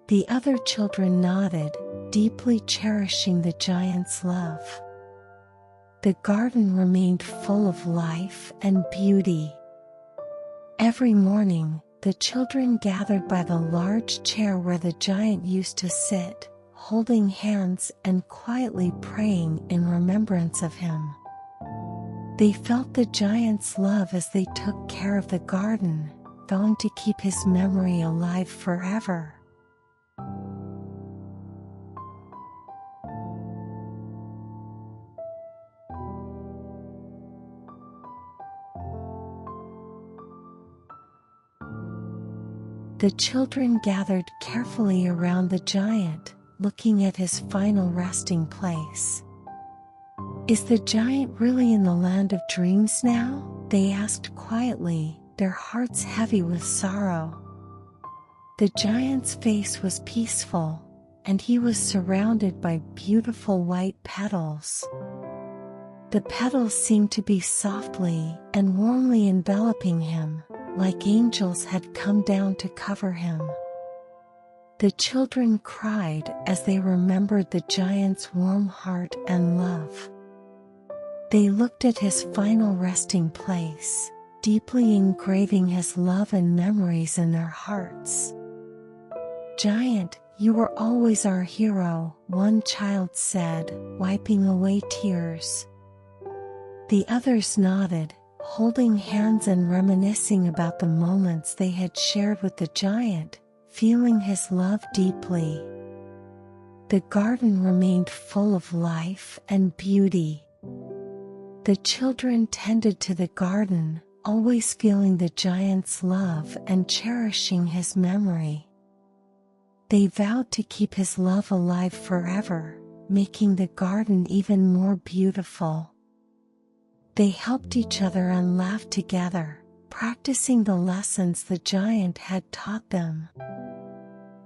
The other children nodded, deeply cherishing the giant's love. The garden remained full of life and beauty. Every morning, the children gathered by the large chair where the giant used to sit, holding hands and quietly praying in remembrance of him. They felt the giant's love as they took care of the garden, vowing to keep his memory alive forever. The children gathered carefully around the giant, looking at his final resting place. Is the giant really in the land of dreams now? They asked quietly, their hearts heavy with sorrow. The giant's face was peaceful, and he was surrounded by beautiful white petals. The petals seemed to be softly and warmly enveloping him, like angels had come down to cover him. The children cried as they remembered the giant's warm heart and love. They looked at his final resting place, deeply engraving his love and memories in their hearts. Giant, you were always our hero, one child said, wiping away tears. The others nodded, holding hands and reminiscing about the moments they had shared with the giant, feeling his love deeply. The garden remained full of life and beauty. The children tended to the garden, always feeling the giant's love and cherishing his memory. They vowed to keep his love alive forever, making the garden even more beautiful. They helped each other and laughed together, practicing the lessons the giant had taught them.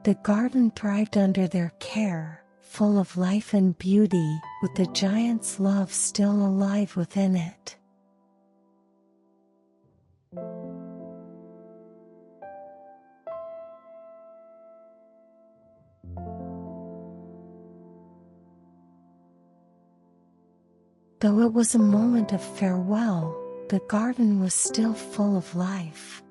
The garden thrived under their care, full of life and beauty, with the giant's love still alive within it. Though it was a moment of farewell, the garden was still full of life.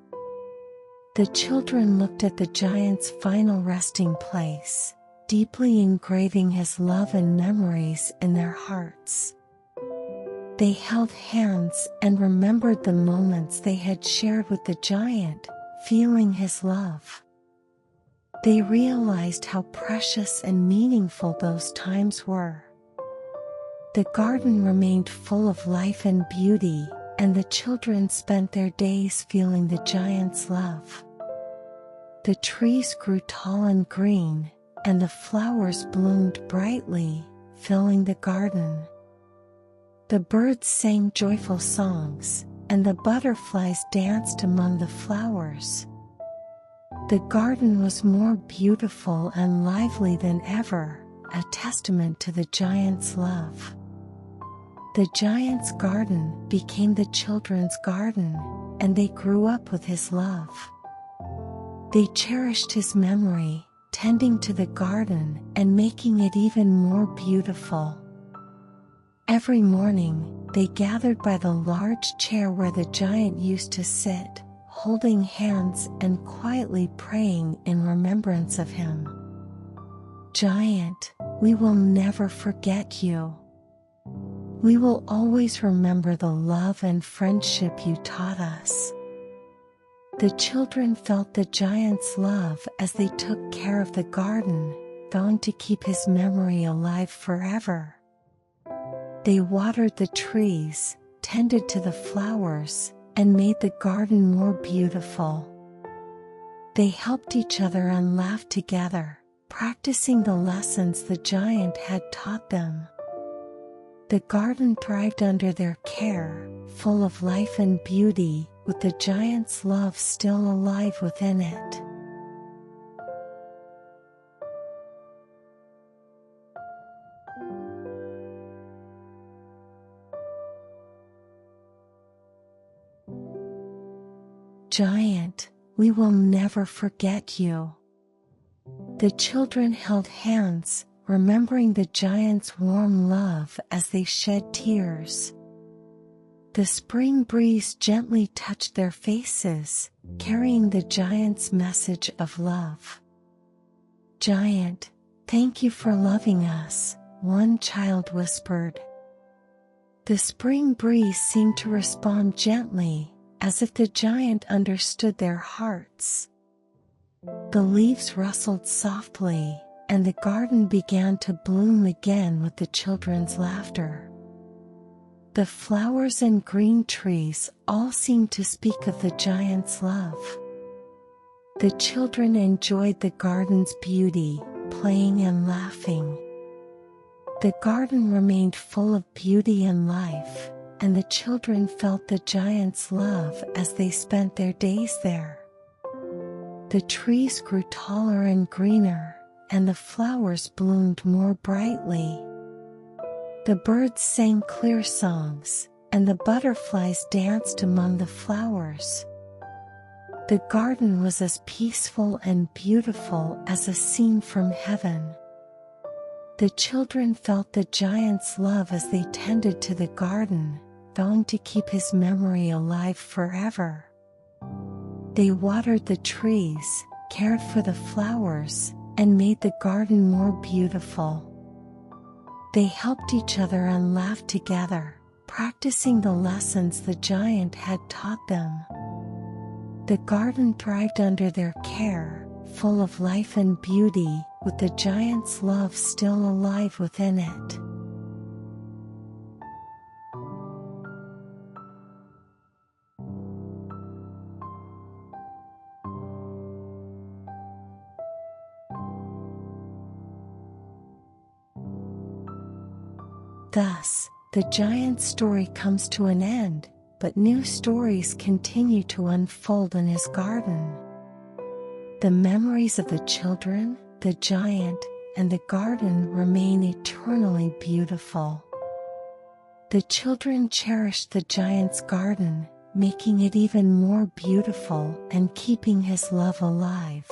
The children looked at the giant's final resting place, deeply engraving his love and memories in their hearts. They held hands and remembered the moments they had shared with the giant, feeling his love. They realized how precious and meaningful those times were. The garden remained full of life and beauty, and the children spent their days feeling the giant's love. The trees grew tall and green, and the flowers bloomed brightly, filling the garden. The birds sang joyful songs, and the butterflies danced among the flowers. The garden was more beautiful and lively than ever, a testament to the giant's love. The giant's garden became the children's garden, and they grew up with his love. They cherished his memory, tending to the garden and making it even more beautiful. Every morning, they gathered by the large chair where the giant used to sit, holding hands and quietly praying in remembrance of him. Giant, we will never forget you. We will always remember the love and friendship you taught us. The children felt the giant's love as they took care of the garden, vowing to keep his memory alive forever. They watered the trees, tended to the flowers, and made the garden more beautiful. They helped each other and laughed together, practicing the lessons the giant had taught them. The garden thrived under their care, full of life and beauty, with the giant's love still alive within it. Giant, we will never forget you. The children held hands, remembering the giant's warm love as they shed tears. The spring breeze gently touched their faces, carrying the giant's message of love. Giant, thank you for loving us, one child whispered. The spring breeze seemed to respond gently, as if the giant understood their hearts. The leaves rustled softly, and the garden began to bloom again with the children's laughter. The flowers and green trees all seemed to speak of the giant's love. The children enjoyed the garden's beauty, playing and laughing. The garden remained full of beauty and life, and the children felt the giant's love as they spent their days there. The trees grew taller and greener, and the flowers bloomed more brightly. The birds sang clear songs, and the butterflies danced among the flowers. The garden was as peaceful and beautiful as a scene from heaven. The children felt the giant's love as they tended to the garden, vowing to keep his memory alive forever. They watered the trees, cared for the flowers, and made the garden more beautiful. They helped each other and laughed together, practicing the lessons the giant had taught them. The garden thrived under their care, full of life and beauty, with the giant's love still alive within it. Thus, the giant's story comes to an end, but new stories continue to unfold in his garden. The memories of the children, the giant, and the garden remain eternally beautiful. The children cherished the giant's garden, making it even more beautiful and keeping his love alive.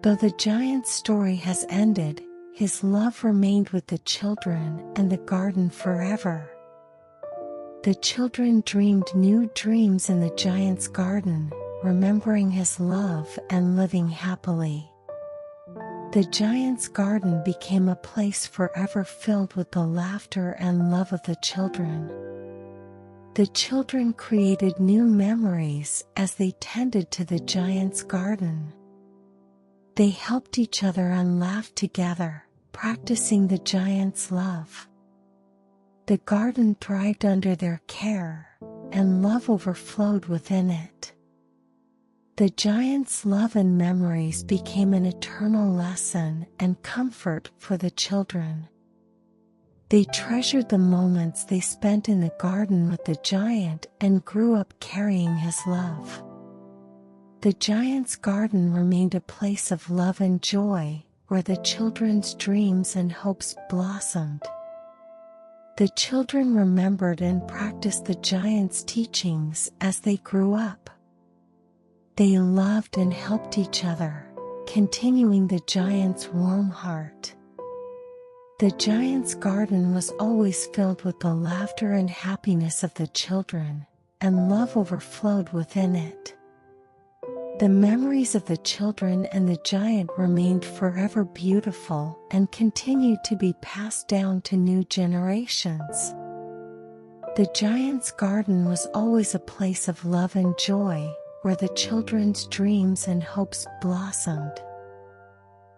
Though the giant's story has ended, his love remained with the children and the garden forever. The children dreamed new dreams in the giant's garden, remembering his love and living happily. The giant's garden became a place forever filled with the laughter and love of the children. The children created new memories as they tended to the giant's garden. They helped each other and laughed together, practicing the giant's love. The garden thrived under their care, and love overflowed within it. The giant's love and memories became an eternal lesson and comfort for the children. They treasured the moments they spent in the garden with the giant and grew up carrying his love. The giant's garden remained a place of love and joy, where the children's dreams and hopes blossomed. The children remembered and practiced the giant's teachings as they grew up. They loved and helped each other, continuing the giant's warm heart. The giant's garden was always filled with the laughter and happiness of the children, and love overflowed within it. The memories of the children and the giant remained forever beautiful and continued to be passed down to new generations. The giant's garden was always a place of love and joy, where the children's dreams and hopes blossomed.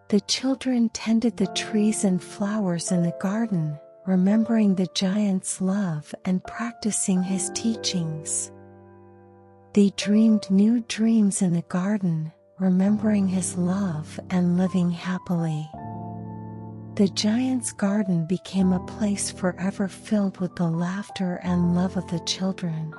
The children tended the trees and flowers in the garden, remembering the giant's love and practicing his teachings. They dreamed new dreams in the garden, remembering his love and living happily. The giant's garden became a place forever filled with the laughter and love of the children.